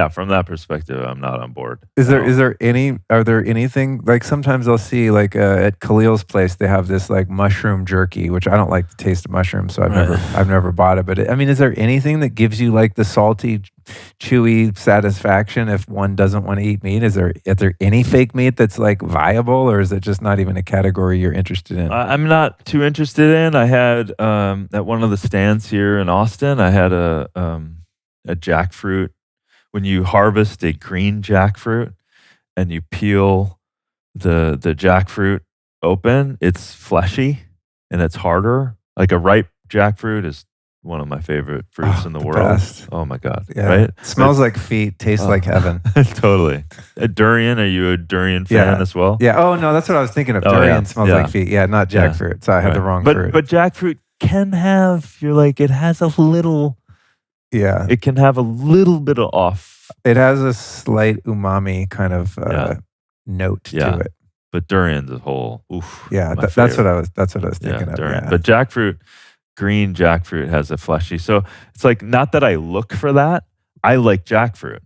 from that perspective, I'm not on board. Are there anything, like sometimes I'll see like at Khalil's place, they have this like mushroom jerky, which I don't like the taste of mushrooms, so I've never bought it. But is there anything that gives you like the salty, chewy satisfaction if one doesn't want to eat meat? Is there any fake meat that's like viable, or is it just not even a category you're interested in? I'm not too interested in. I had at one of the stands here in Austin, I had a jackfruit. When you harvest a green jackfruit and you peel the jackfruit open, it's fleshy and it's harder. Like a ripe jackfruit is one of my favorite fruits in the world. Best. Oh my God. Yeah. Right? Smells like feet, tastes like heaven. Totally. A durian, are you a durian fan as well? Yeah. Oh no, that's what I was thinking of. Durian smells like feet. Yeah, not jackfruit. So I had the wrong fruit. But jackfruit can have, it has a little, it can have a little bit of off. It has a slight umami kind of note to it. But durian's a whole, oof. Yeah, that's what I was thinking of. Durian. But jackfruit, green jackfruit has a fleshy. So it's like, not that I look for that. I like jackfruit.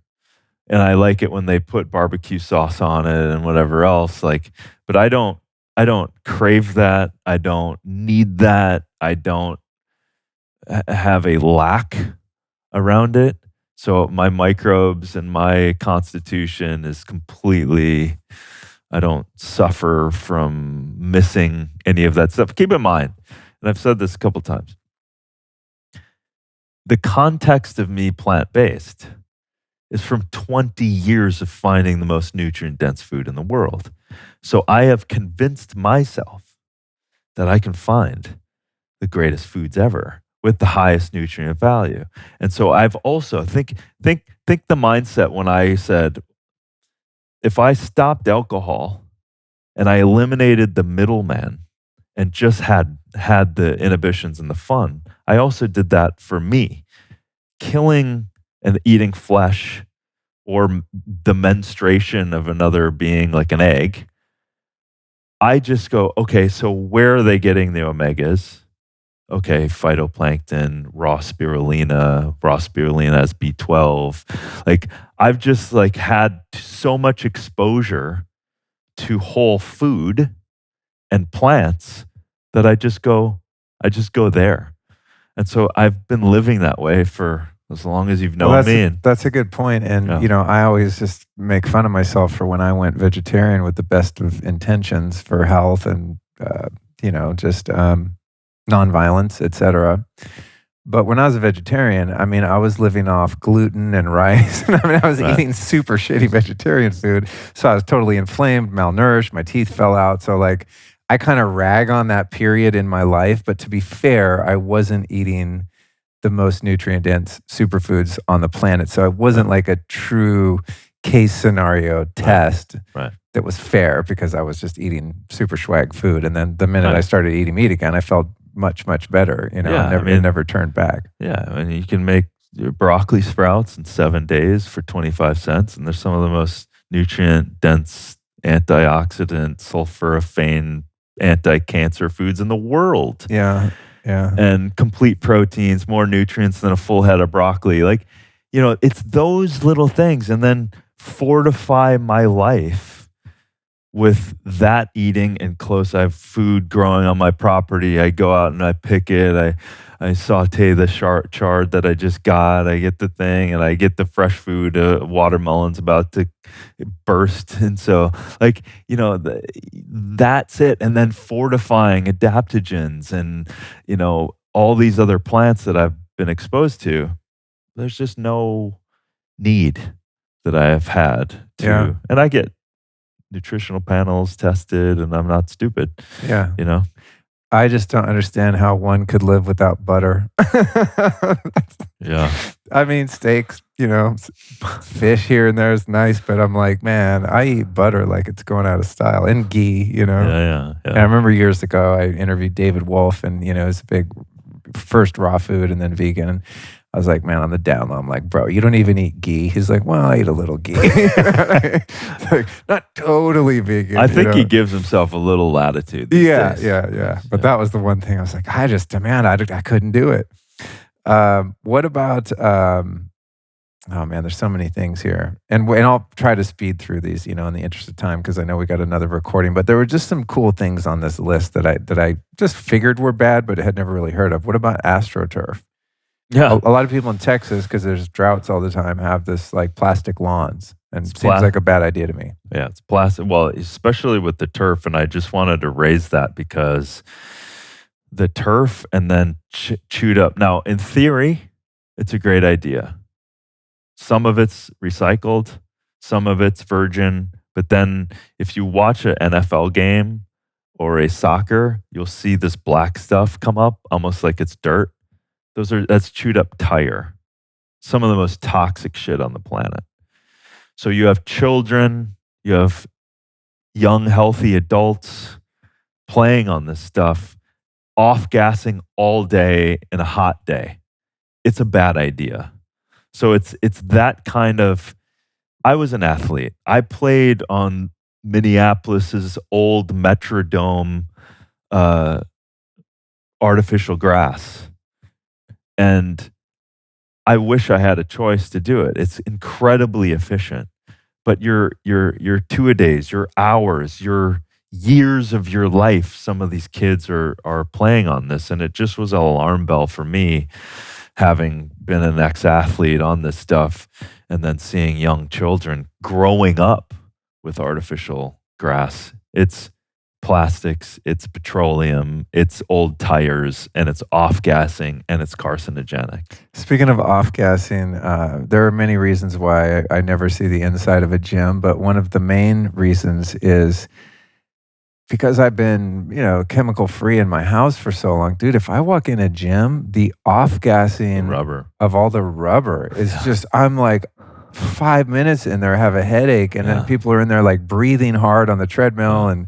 And I like it when they put barbecue sauce on it and whatever else. But I don't I don't crave that. I don't need that. I don't have a lack around it. So my microbes and my constitution is completely, I don't suffer from missing any of that stuff. Keep in mind, and I've said this a couple times, the context of me plant-based is from 20 years of finding the most nutrient-dense food in the world. So I have convinced myself that I can find the greatest foods ever with the highest nutrient value. And so I've also think the mindset when I said, if I stopped alcohol and I eliminated the middleman and just had the inhibitions and the fun, I also did that for me. Killing and eating flesh or the menstruation of another being like an egg, I just go, okay, so where are they getting the omegas? Okay, phytoplankton, raw spirulina has B12. Like I've just like had so much exposure to whole food and plants that I just go there. And so I've been living that way for as long as you've known me. That's a good point. And, Yeah. I always just make fun of myself for when I went vegetarian with the best of intentions for health and, just nonviolence, etc. But when I was a vegetarian, I was living off gluten and rice. I was Right. eating super shitty vegetarian food. So I was totally inflamed, malnourished, my teeth fell out. So like, I kind of rag on that period in my life. But to be fair, I wasn't eating the most nutrient-dense superfoods on the planet. So it wasn't like a true case scenario test Right. that was fair because I was just eating super swag food. And then the minute Right. I started eating meat again, I felt much, much better. Yeah, It never turned back. Yeah, and you can make your broccoli sprouts in 7 days for 25 cents, and they're some of the most nutrient-dense, antioxidant, sulforaphane, anti-cancer foods in the world. Yeah, yeah. And complete proteins, more nutrients than a full head of broccoli. Like, it's those little things, and then fortify my life with that eating and close. I have food growing on my property. I go out and I pick it. I saute the chard that I just got. I get the thing and I get the fresh food. Watermelon's about to burst. And so like, that's it. And then fortifying adaptogens and, all these other plants that I've been exposed to. There's just no need that I have had to, Yeah. and I get nutritional panels tested and I'm not stupid. Yeah. You know? I just don't understand how one could live without butter. Yeah. Steaks, fish here and there is nice, but I'm like, man, I eat butter like it's going out of style, and ghee, Yeah. And I remember years ago, I interviewed David Wolf, and, it's a big first raw food and then vegan. And I was like, man, on the down low, I'm like, bro, you don't even eat ghee. He's like, well, I eat a little ghee. Like, not totally vegan. I think he gives himself a little latitude. These days. Yeah. But that was the one thing I was like, I couldn't do it. What about, oh man, there's so many things here. And I'll try to speed through these, in the interest of time, because I know we got another recording, but there were just some cool things on this list that I just figured were bad, but had never really heard of. What about AstroTurf? Yeah. A lot of people in Texas, because there's droughts all the time, have this like plastic lawns, and it seems like a bad idea to me. Yeah, it's plastic. Well, especially with the turf, and I just wanted to raise that because the turf and then chewed up. Now, in theory, it's a great idea. Some of it's recycled, some of it's virgin, but then if you watch an NFL game or a soccer, you'll see this black stuff come up, almost like it's dirt. That's chewed up tire. Some of the most toxic shit on the planet. So you have children, you have young, healthy adults playing on this stuff, off-gassing all day in a hot day. It's a bad idea. So it's that kind of, I was an athlete. I played on Minneapolis's old Metrodome artificial grass. And I wish I had a choice to do it. It's incredibly efficient. But your two-a-days, your hours, your years of your life, some of these kids are playing on this. And it just was an alarm bell for me, having been an ex-athlete on this stuff, and then seeing young children growing up with artificial grass. It's plastics, it's petroleum, it's old tires, and it's off-gassing, and it's carcinogenic. Speaking of off-gassing, there are many reasons why I never see the inside of a gym, but one of the main reasons is because I've been, chemical free in my house for so long. Dude, if I walk in a gym, the off-gassing Rubber. of all the rubber is just, I'm like 5 minutes in there, I have a headache, and then people are in there like breathing hard on the treadmill and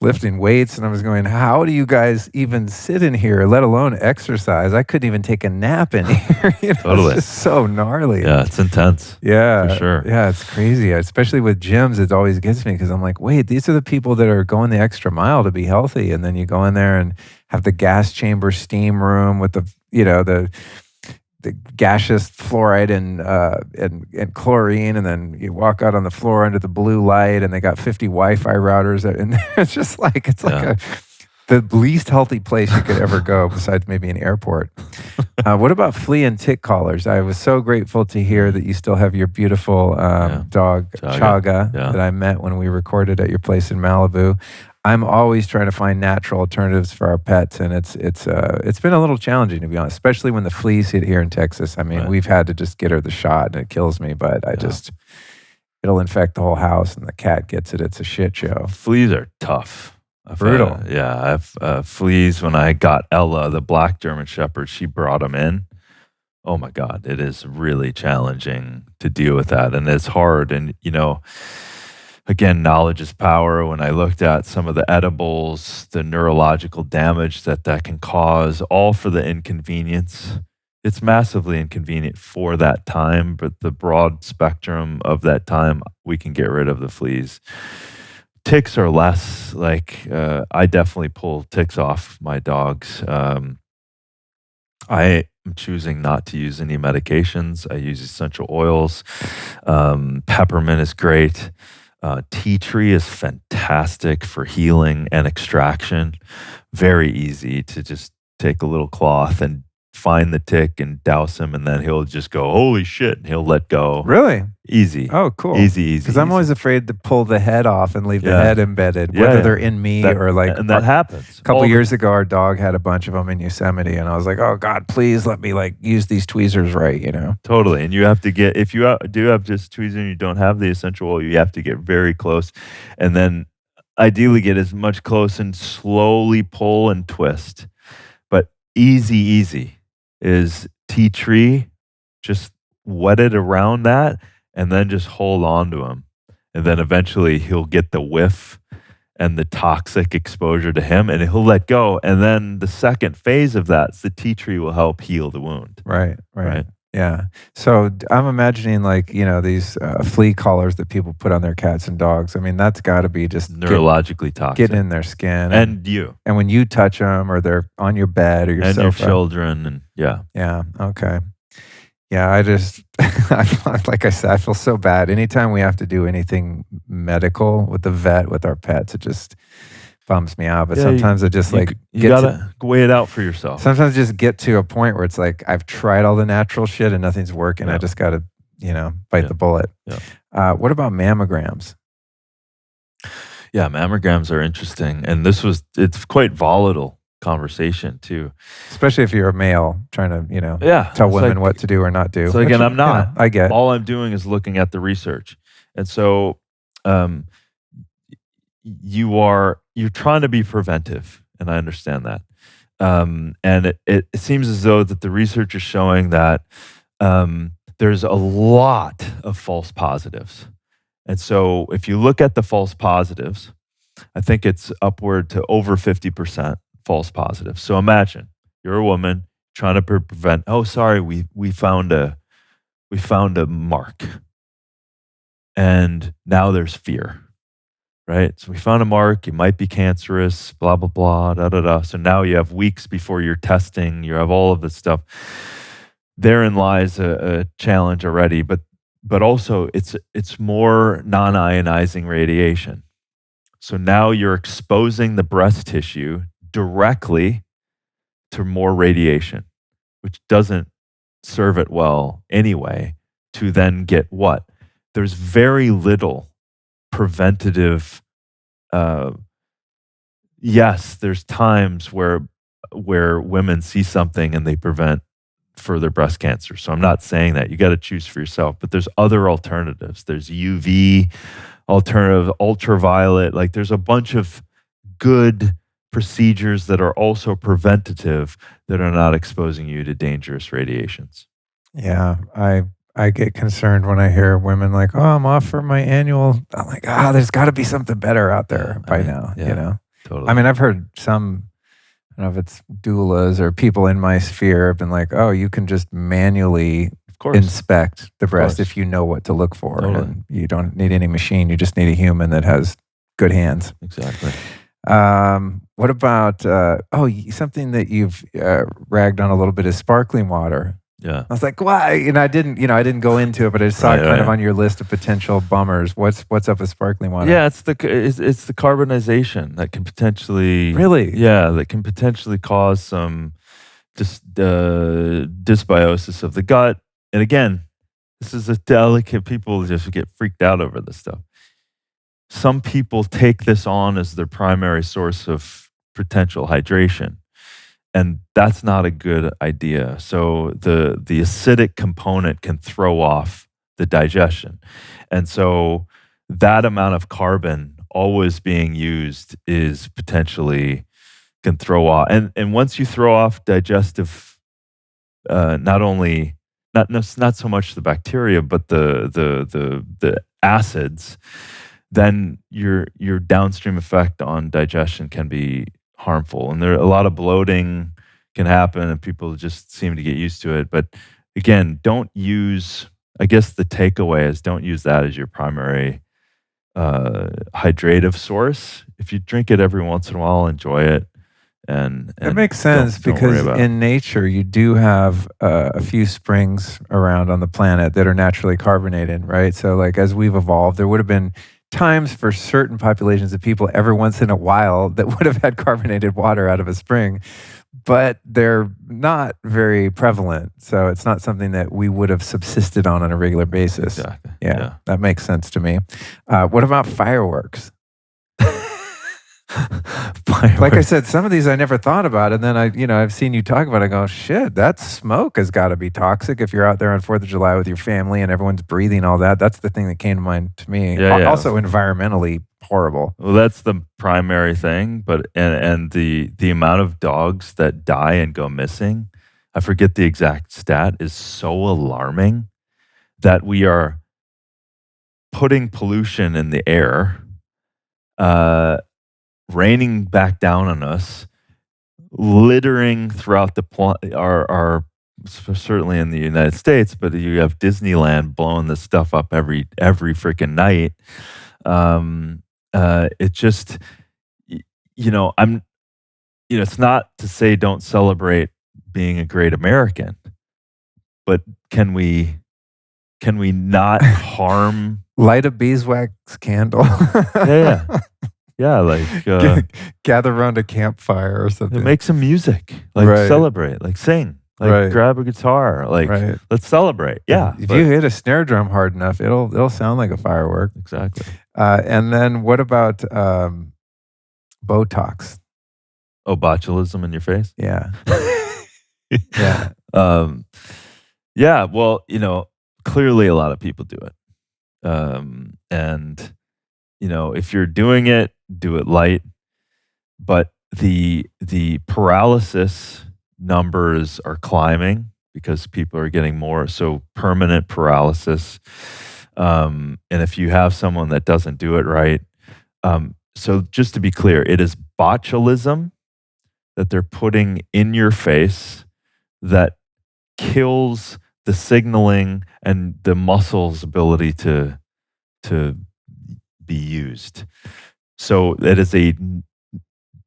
lifting weights, and I was going, how do you guys even sit in here, let alone exercise? I couldn't even take a nap in here. Totally. It's just so gnarly. Yeah, it's intense. Yeah, for sure. Yeah, it's crazy. Especially with gyms, it always gets me because I'm like, wait, these are the people that are going the extra mile to be healthy, and then you go in there and have the gas chamber steam room with the gaseous fluoride and chlorine, and then you walk out on the floor under the blue light, and they got 50 Wi-Fi routers, and it's just like the least healthy place you could ever go, besides maybe an airport. What about flea and tick collars? I was so grateful to hear that you still have your beautiful dog Chaga that I met when we recorded at your place in Malibu. I'm always trying to find natural alternatives for our pets, and it's been a little challenging, to be honest, especially when the fleas hit here in Texas. I mean, we've had to just get her the shot, and it kills me, but it'll infect the whole house, and the cat gets it. It's a shit show. Fleas are tough. Brutal. I've fleas. When I got Ella, the black German Shepherd, she brought them in. Oh my God, it is really challenging to deal with that, and it's hard. And again, knowledge is power. When I looked at some of the edibles, the neurological damage that can cause, all for the inconvenience. It's massively inconvenient for that time, but the broad spectrum of that time, we can get rid of the fleas. Ticks are less. I definitely pull ticks off my dogs. I am choosing not to use any medications. I use essential oils. Peppermint is great. Tea tree is fantastic for healing and extraction. Very easy to just take a little cloth and find the tick and douse him, and then he'll just go, holy shit, and he'll let go. Really? Easy. Oh, cool. Easy. Because I'm always afraid to pull the head off and leave the head embedded, whether they're in me or And that happens. A couple years ago, our dog had a bunch of them in Yosemite, and I was like, oh God, please let me use these tweezers right, Totally. And you have to get, if you do have just tweezers and you don't have the essential oil, you have to get very close, and then ideally get as much close and slowly pull and twist. But easy is tea tree, just wet it around that, and then just hold on to him. And then eventually he'll get the whiff and the toxic exposure to him, and he'll let go. And then the second phase of that is the tea tree will help heal the wound. Right. Yeah. So I'm imagining these flea collars that people put on their cats and dogs. I mean, that's got to be just neurologically toxic. Getting in their skin. And you. And when you touch them, or they're on your bed or your sofa. And your children. And Yeah. Okay. Yeah. I just, like I said, I feel so bad. Anytime we have to do anything medical with the vet, with our pets, it just bums me out. But sometimes I just you gotta weigh it out for yourself. Sometimes just get to a point where it's like, I've tried all the natural shit and nothing's working. I just gotta, bite the bullet. What about mammograms? Yeah, mammograms are interesting, and it's quite volatile conversation too, especially if you're a male trying to tell women what to do or not do. So again, I'm not. I get. All I'm doing is looking at the research, and so you're trying to be preventive, and I understand that. And it seems as though that the research is showing that there's a lot of false positives. And so if you look at the false positives, I think it's upward to over 50% false positives. So imagine you're a woman trying to prevent, oh, sorry, we found a mark. And now there's fear. Right? So we found a mark, it might be cancerous, blah, blah, blah, da, da, da. So now you have weeks before you're testing, you have all of this stuff. Therein lies a challenge already, but also it's more non-ionizing radiation. So now you're exposing the breast tissue directly to more radiation, which doesn't serve it well anyway, to then get what? There's very little preventative. Yes, there's times where women see something and they prevent further breast cancer. So I'm not saying that. You got to choose for yourself, but there's other alternatives. There's UV alternative, ultraviolet. Like there's a bunch of good procedures that are also preventative that are not exposing you to dangerous radiations. Yeah, I get concerned when I hear women like, "Oh, I'm off for my annual." I'm like, there's got to be something better out there by now, you know? Totally. I mean, I've heard some, I don't know if it's doulas or people in my sphere have been like, "Oh, you can just manually of course. inspect the breast course. if you know what to look for. Totally. And you don't need any machine. You just need a human that has good hands." Exactly. What about, something that you've ragged on a little bit is sparkling water. Yeah. I was like, why? And I didn't go into it, but I saw it kind of on your list of potential bummers. What's up with sparkling water? Yeah, it's the carbonization that can potentially that can potentially cause some dysbiosis of the gut. And again, this is a delicate. People just get freaked out over this stuff. Some people take this on as their primary source of potential hydration. And that's not a good idea. So the acidic component can throw off the digestion. And so that amount of carbon always being used is potentially can throw off. And once you throw off digestive, not so much the bacteria, but the acids, then your downstream effect on digestion can be harmful. And there a lot of bloating can happen and people just seem to get used to it. But again, I guess the takeaway is don't use that as your primary hydrative source. If you drink it every once in a while, enjoy it. And that makes sense because in nature, you do have a few springs around on the planet that are naturally carbonated, right? So like as we've evolved, there would have been times for certain populations of people every once in a while that would have had carbonated water out of a spring, but they're not very prevalent. So it's not something that we would have subsisted on a regular basis. Exactly. Yeah, that makes sense to me. What about fireworks? Like I said, some of these I never thought about, and then I've seen you talk about it. I go, shit, that smoke has got to be toxic if you're out there on 4th of July with your family and everyone's breathing all that. That's the thing that came to mind to me. Also environmentally horrible. Well, that's the primary thing, but and the amount of dogs that die and go missing, I forget the exact stat, is so alarming that we are putting pollution in the air, raining back down on us, littering throughout our certainly in the United States, but you have Disneyland blowing this stuff up every freaking night. It just, it's not to say don't celebrate being a great American, but can we not harm? Light a beeswax candle. Yeah, like gather around a campfire or something. Make some music, celebrate, sing, grab a guitar, let's celebrate. Yeah, if you hit a snare drum hard enough, it'll sound like a firework. Exactly. And then what about Botox? Oh, botulism in your face? Yeah. Yeah. Yeah. Well, clearly a lot of people do it, and if you're doing it, do it light. But the paralysis numbers are climbing because people are getting more so permanent paralysis. And if you have someone that doesn't do it right, so just to be clear, it is botulism that they're putting in your face that kills the signaling and the muscle's ability to be used. So it is a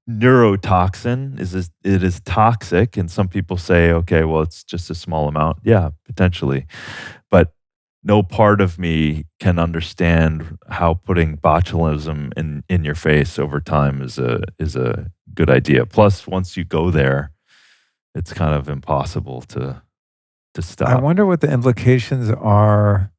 neurotoxin. It is toxic, and some people say, okay, well, it's just a small amount. Yeah, potentially, but no part of me can understand how putting botulism in your face over time is a good idea. Plus, once you go there, it's kind of impossible to I stop. wonder what the implications are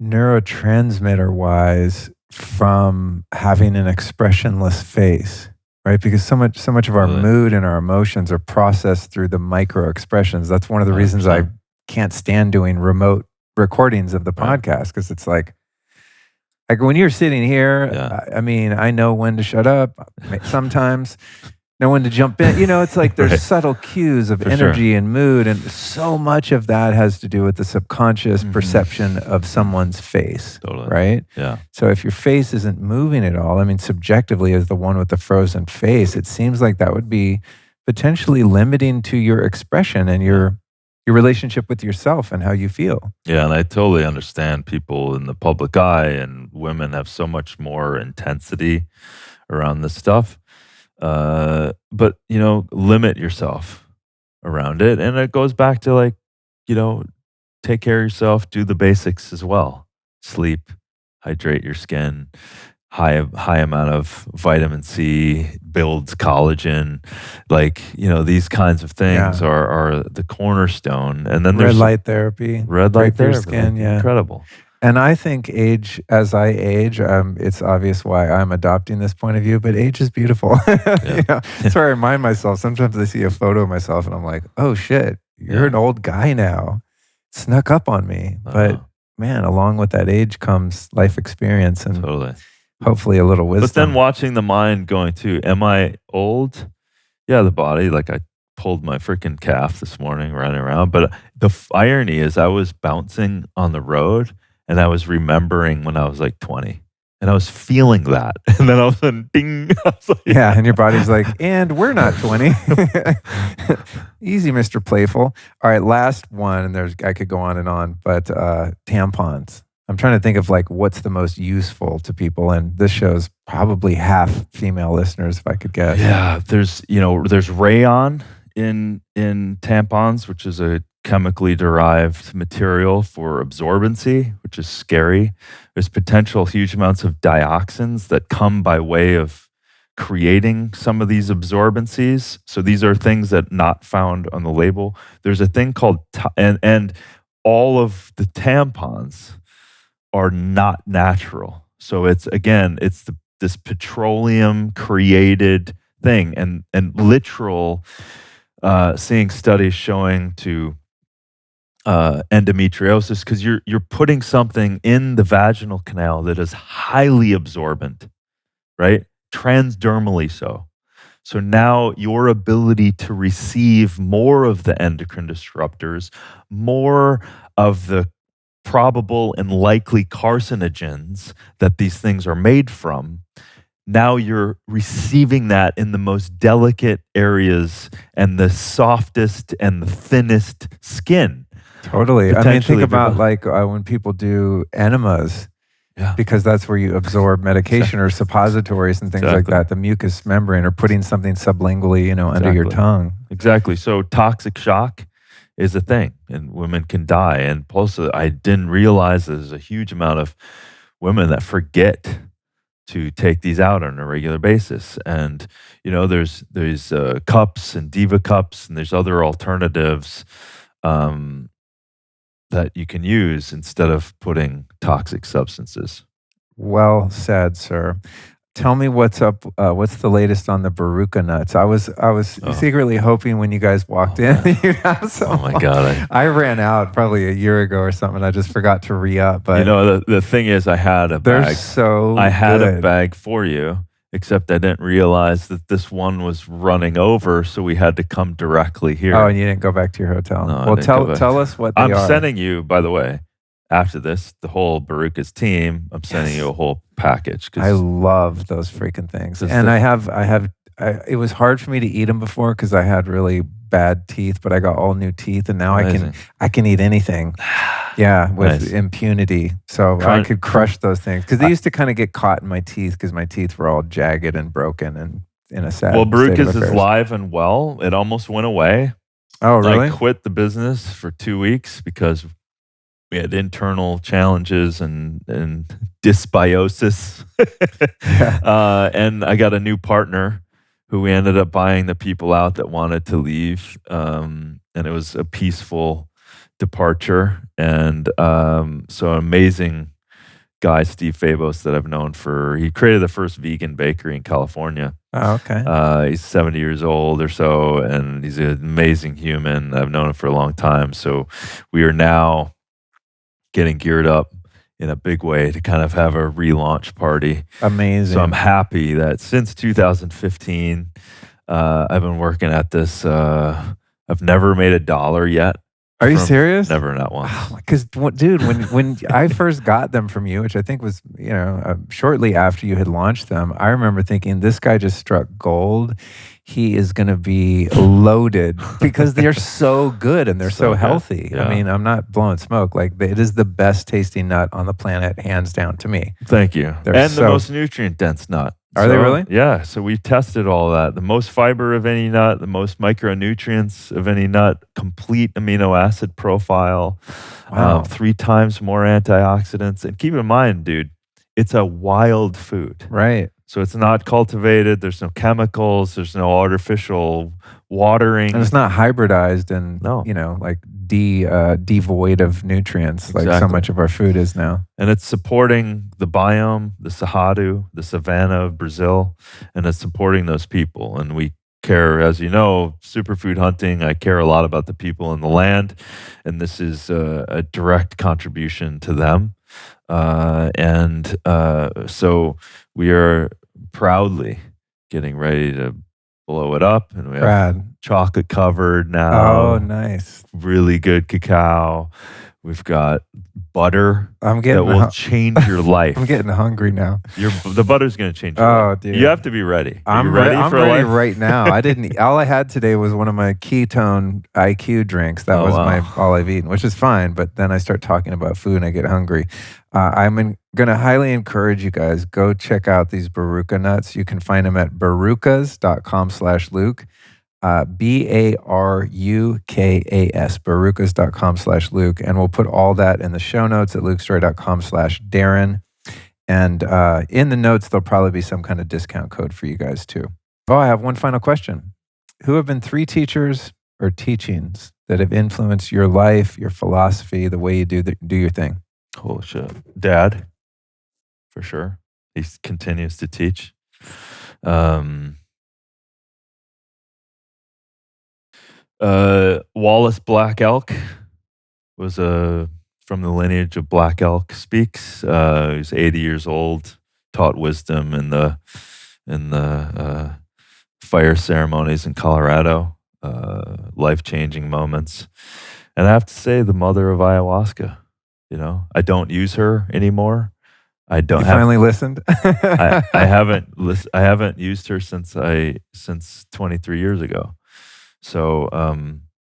neurotransmitter wise from having an expressionless face, right? Because so much of our Really? mood and our emotions are processed through the micro expressions. That's one of the reasons I 100%. can't stand doing remote recordings of the Right. podcast, because it's like when you're sitting here, Yeah. I mean, I know when to shut up sometimes, know when to jump in. It's like there's Right. subtle cues of For energy and mood, and so much of that has to do with the subconscious perception of someone's face, Totally. right? Yeah. So if your face isn't moving at all, I mean, subjectively, as the one with the frozen face, it seems like that would be potentially limiting to your expression and your relationship with yourself and how you feel. Yeah, and I totally understand people in the public eye, and women have so much more intensity around this stuff. But limit yourself around it, and it goes back to like, take care of yourself, do the basics as well. Sleep, hydrate your skin. High amount of vitamin C builds collagen. Like, these kinds of things Yeah. are the cornerstone. And then Red there's light therapy, red great light for your therapy. skin, yeah. Incredible. And I think as I age, it's obvious why I'm adopting this point of view, but age is beautiful. That's where I remind myself. Sometimes I see a photo of myself and I'm like, oh shit, you're an old guy now. Snuck up on me. But man, along with that age comes life experience and Totally. hopefully a little wisdom. But then watching the mind going to, am I old? Yeah, the body. Like I pulled my freaking calf this morning running around. But the irony is I was bouncing on the road and I was remembering when I was like 20. And I was feeling that. And then all of a sudden, ding. I was like, yeah, and your body's like, and we're not 20. Easy, Mr. Playful. All right, last one, and I could go on, but tampons. I'm trying to think of like what's the most useful to people, and this show's probably half female listeners, if I could guess. Yeah, there's rayon in tampons, which is a chemically derived material for absorbency, which is scary. There's potential huge amounts of dioxins that come by way of creating some of these absorbencies. So these are things that not found on the label. There's a thing called and all of the tampons are not natural. So it's this petroleum created thing, and literal seeing studies showing to endometriosis, because you're putting something in the vaginal canal that is highly absorbent, right? Transdermally so. So now your ability to receive more of the endocrine disruptors, more of the probable and likely carcinogens that these things are made from, now you're receiving that in the most delicate areas and the softest and the thinnest skin. Totally. I mean, think about like when people do enemas, because that's where you absorb medication or suppositories and things like that, the mucous membrane, or putting something sublingually, under your tongue. Exactly. So toxic shock is a thing, and women can die. And also, I didn't realize there's a huge amount of women that forget to take these out on a regular basis. And there's cups and Diva cups, and there's other alternatives that you can use instead of putting toxic substances. Well said, sir. Tell me what's up. What's the latest on the Baruca nuts? I was secretly hoping when you guys walked in, you'd have some. Oh my God! I ran out probably a year ago or something. I just forgot to re-up. But the thing is, I had a bag. They're so I had good. a bag for you, except I didn't realize that this one was running over, so we had to come directly here. Oh, and you didn't go back to your hotel. No, well, tell us what they I'm are. sending you, by the way, after this, the whole Baruca's team. I'm sending you a whole package. I love those freaking things, and it was hard for me to eat them before because I had really bad teeth, but I got all new teeth, and now I can eat anything. Yeah, with impunity. So I could crush those things because they used to kind of get caught in my teeth because my teeth were all jagged and broken and in a sad. Well, Baruca's is live and well. It almost went away. Oh, really? I quit the business for 2 weeks because we had internal challenges and dysbiosis. And I got a new partner who we ended up buying the people out that wanted to leave. And it was a peaceful departure. And so amazing guy, Steve Fabos, that I've known he created the first vegan bakery in California. Oh, okay. He's 70 years old or so, and he's an amazing human. I've known him for a long time. So we are now getting geared up in a big way to kind of have a relaunch party. Amazing. So I'm happy that since 2015, I've been working at this. I've never made $1 yet. Are you serious? Never, not once. Because, dude, when I first got them from you, which I think was, shortly after you had launched them, I remember thinking, this guy just struck gold. He is going to be loaded because they're so good and they're so healthy. Yeah. I mean, I'm not blowing smoke. Like, it is the best tasting nut on the planet, hands down to me. Thank you. And the most nutrient dense nut. Are they really? Yeah. So we tested all that. The most fiber of any nut, the most micronutrients of any nut, complete amino acid profile, 3 times more antioxidants. And keep in mind, dude, it's a wild food. Right. So it's not cultivated. There's no chemicals. There's no artificial watering. And it's not hybridized and, like devoid of nutrients like so much of our food is now. And it's supporting the biome, the Cerrado, the savanna of Brazil, and it's supporting those people. And we care, as you know, superfood hunting, I care a lot about the people in the land. And this is a direct contribution to them. So we are proudly getting ready to blow it up, and we have chocolate covered now. Oh, nice. Really good cacao. We've got butter that will change your life. I'm getting hungry now. The butter's going to change your life. Dude. You have to be ready. I'm ready right now. I didn't. All I had today was one of my ketone IQ drinks. That was all I've eaten, which is fine. But then I start talking about food and I get hungry. I'm going to highly encourage you guys, go check out these Baruka nuts. You can find them at barukas.com/Luke. BARUKAS, barukas.com/Luke. And we'll put all that in the show notes at lukestory.com/Darin. And in the notes, there'll probably be some kind of discount code for you guys too. Oh, I have one final question. Who have been 3 teachers or teachings that have influenced your life, your philosophy, the way you do your thing? Holy shit. Dad, for sure. He continues to teach. Wallace Black Elk was from the lineage of Black Elk Speaks. He was 80 years old, taught wisdom in the fire ceremonies in Colorado, life-changing moments. And I have to say, the mother of ayahuasca. I don't use her anymore. You finally listened? I haven't used her since 23 years ago. So,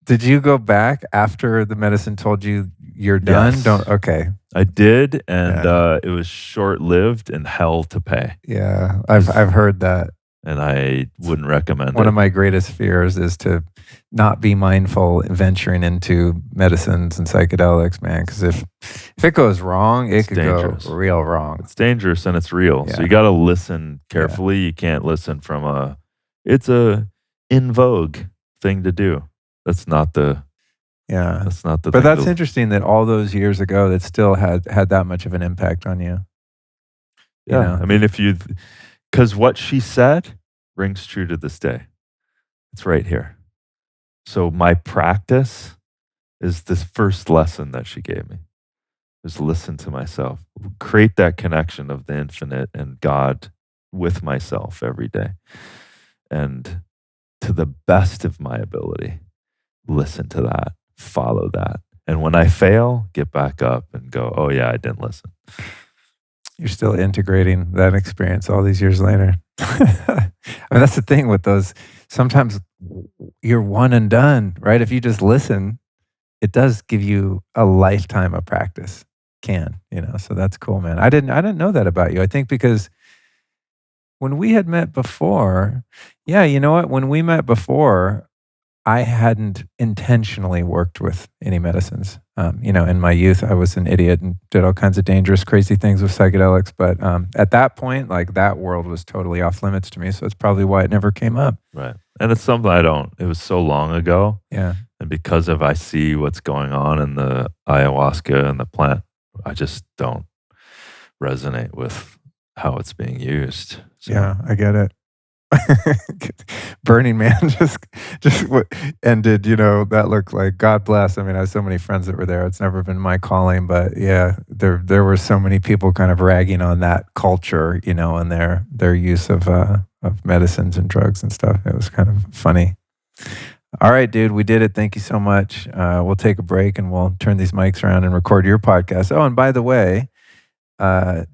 did you go back after the medicine told you you're done? Yes. Okay. I did, and it was short-lived and hell to pay. Yeah, I've heard that. And I wouldn't recommend it. One of my greatest fears is to not be mindful venturing into medicines and psychedelics, man. Because if it goes wrong, it could go real wrong. It's dangerous and it's real. Yeah. So you got to listen carefully. You can't listen from it's a in vogue thing to do. That's not the. Yeah. That's not the. But that's interesting that all those years ago, that still had that much of an impact on you. Yeah. I mean, because what she said rings true to this day. It's right here. So my practice is this first lesson that she gave me. Is listen to myself. Create that connection of the infinite and God with myself every day. And to the best of my ability, listen to that, follow that. And when I fail, get back up and go, oh yeah, I didn't listen. You're still integrating that experience all these years later. I mean, that's the thing with those. Sometimes you're one and done, right? If you just listen, it does give you a lifetime of practice. So that's cool, man. I didn't know that about you. I think because when we had met before, you know what? When we met before, I hadn't intentionally worked with any medicines. In my youth, I was an idiot and did all kinds of dangerous, crazy things with psychedelics. But at that point, like that world was totally off limits to me. So it's probably why it never came up. Right. And it's something it was so long ago. Yeah. And because of I see what's going on in the ayahuasca and the plant, I just don't resonate with how it's being used. So. Yeah, I get it. Burning Man just ended, that looked like, God bless. I mean, I have so many friends that were there. It's never been my calling, but yeah, there were so many people kind of ragging on that culture, and their use of medicines and drugs and stuff. It was kind of funny. All right, dude, we did it. Thank you so much. We'll take a break and we'll turn these mics around and record your podcast. Oh, and by the way,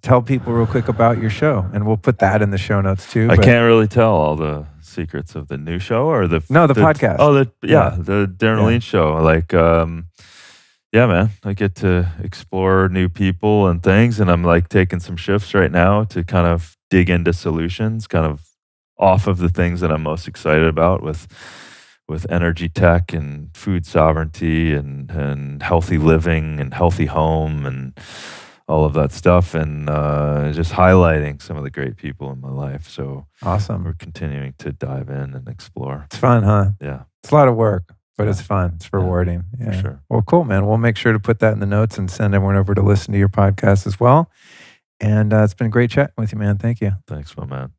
tell people real quick about your show, and we'll put that in the show notes too. I can't really tell all the secrets of the new show or the podcast. Oh, the Darin Olien show. Like, man, I get to explore new people and things, and I'm like taking some shifts right now to kind of dig into solutions, kind of off of the things that I'm most excited about with energy tech and food sovereignty and healthy living and healthy home and all of that stuff, and just highlighting some of the great people in my life. So awesome. We're continuing to dive in and explore. It's fun, huh? Yeah. It's a lot of work, but it's fun. It's rewarding. Yeah. For sure. Well, cool, man. We'll make sure to put that in the notes and send everyone over to listen to your podcast as well. And it's been great chatting with you, man. Thank you. Thanks, my man.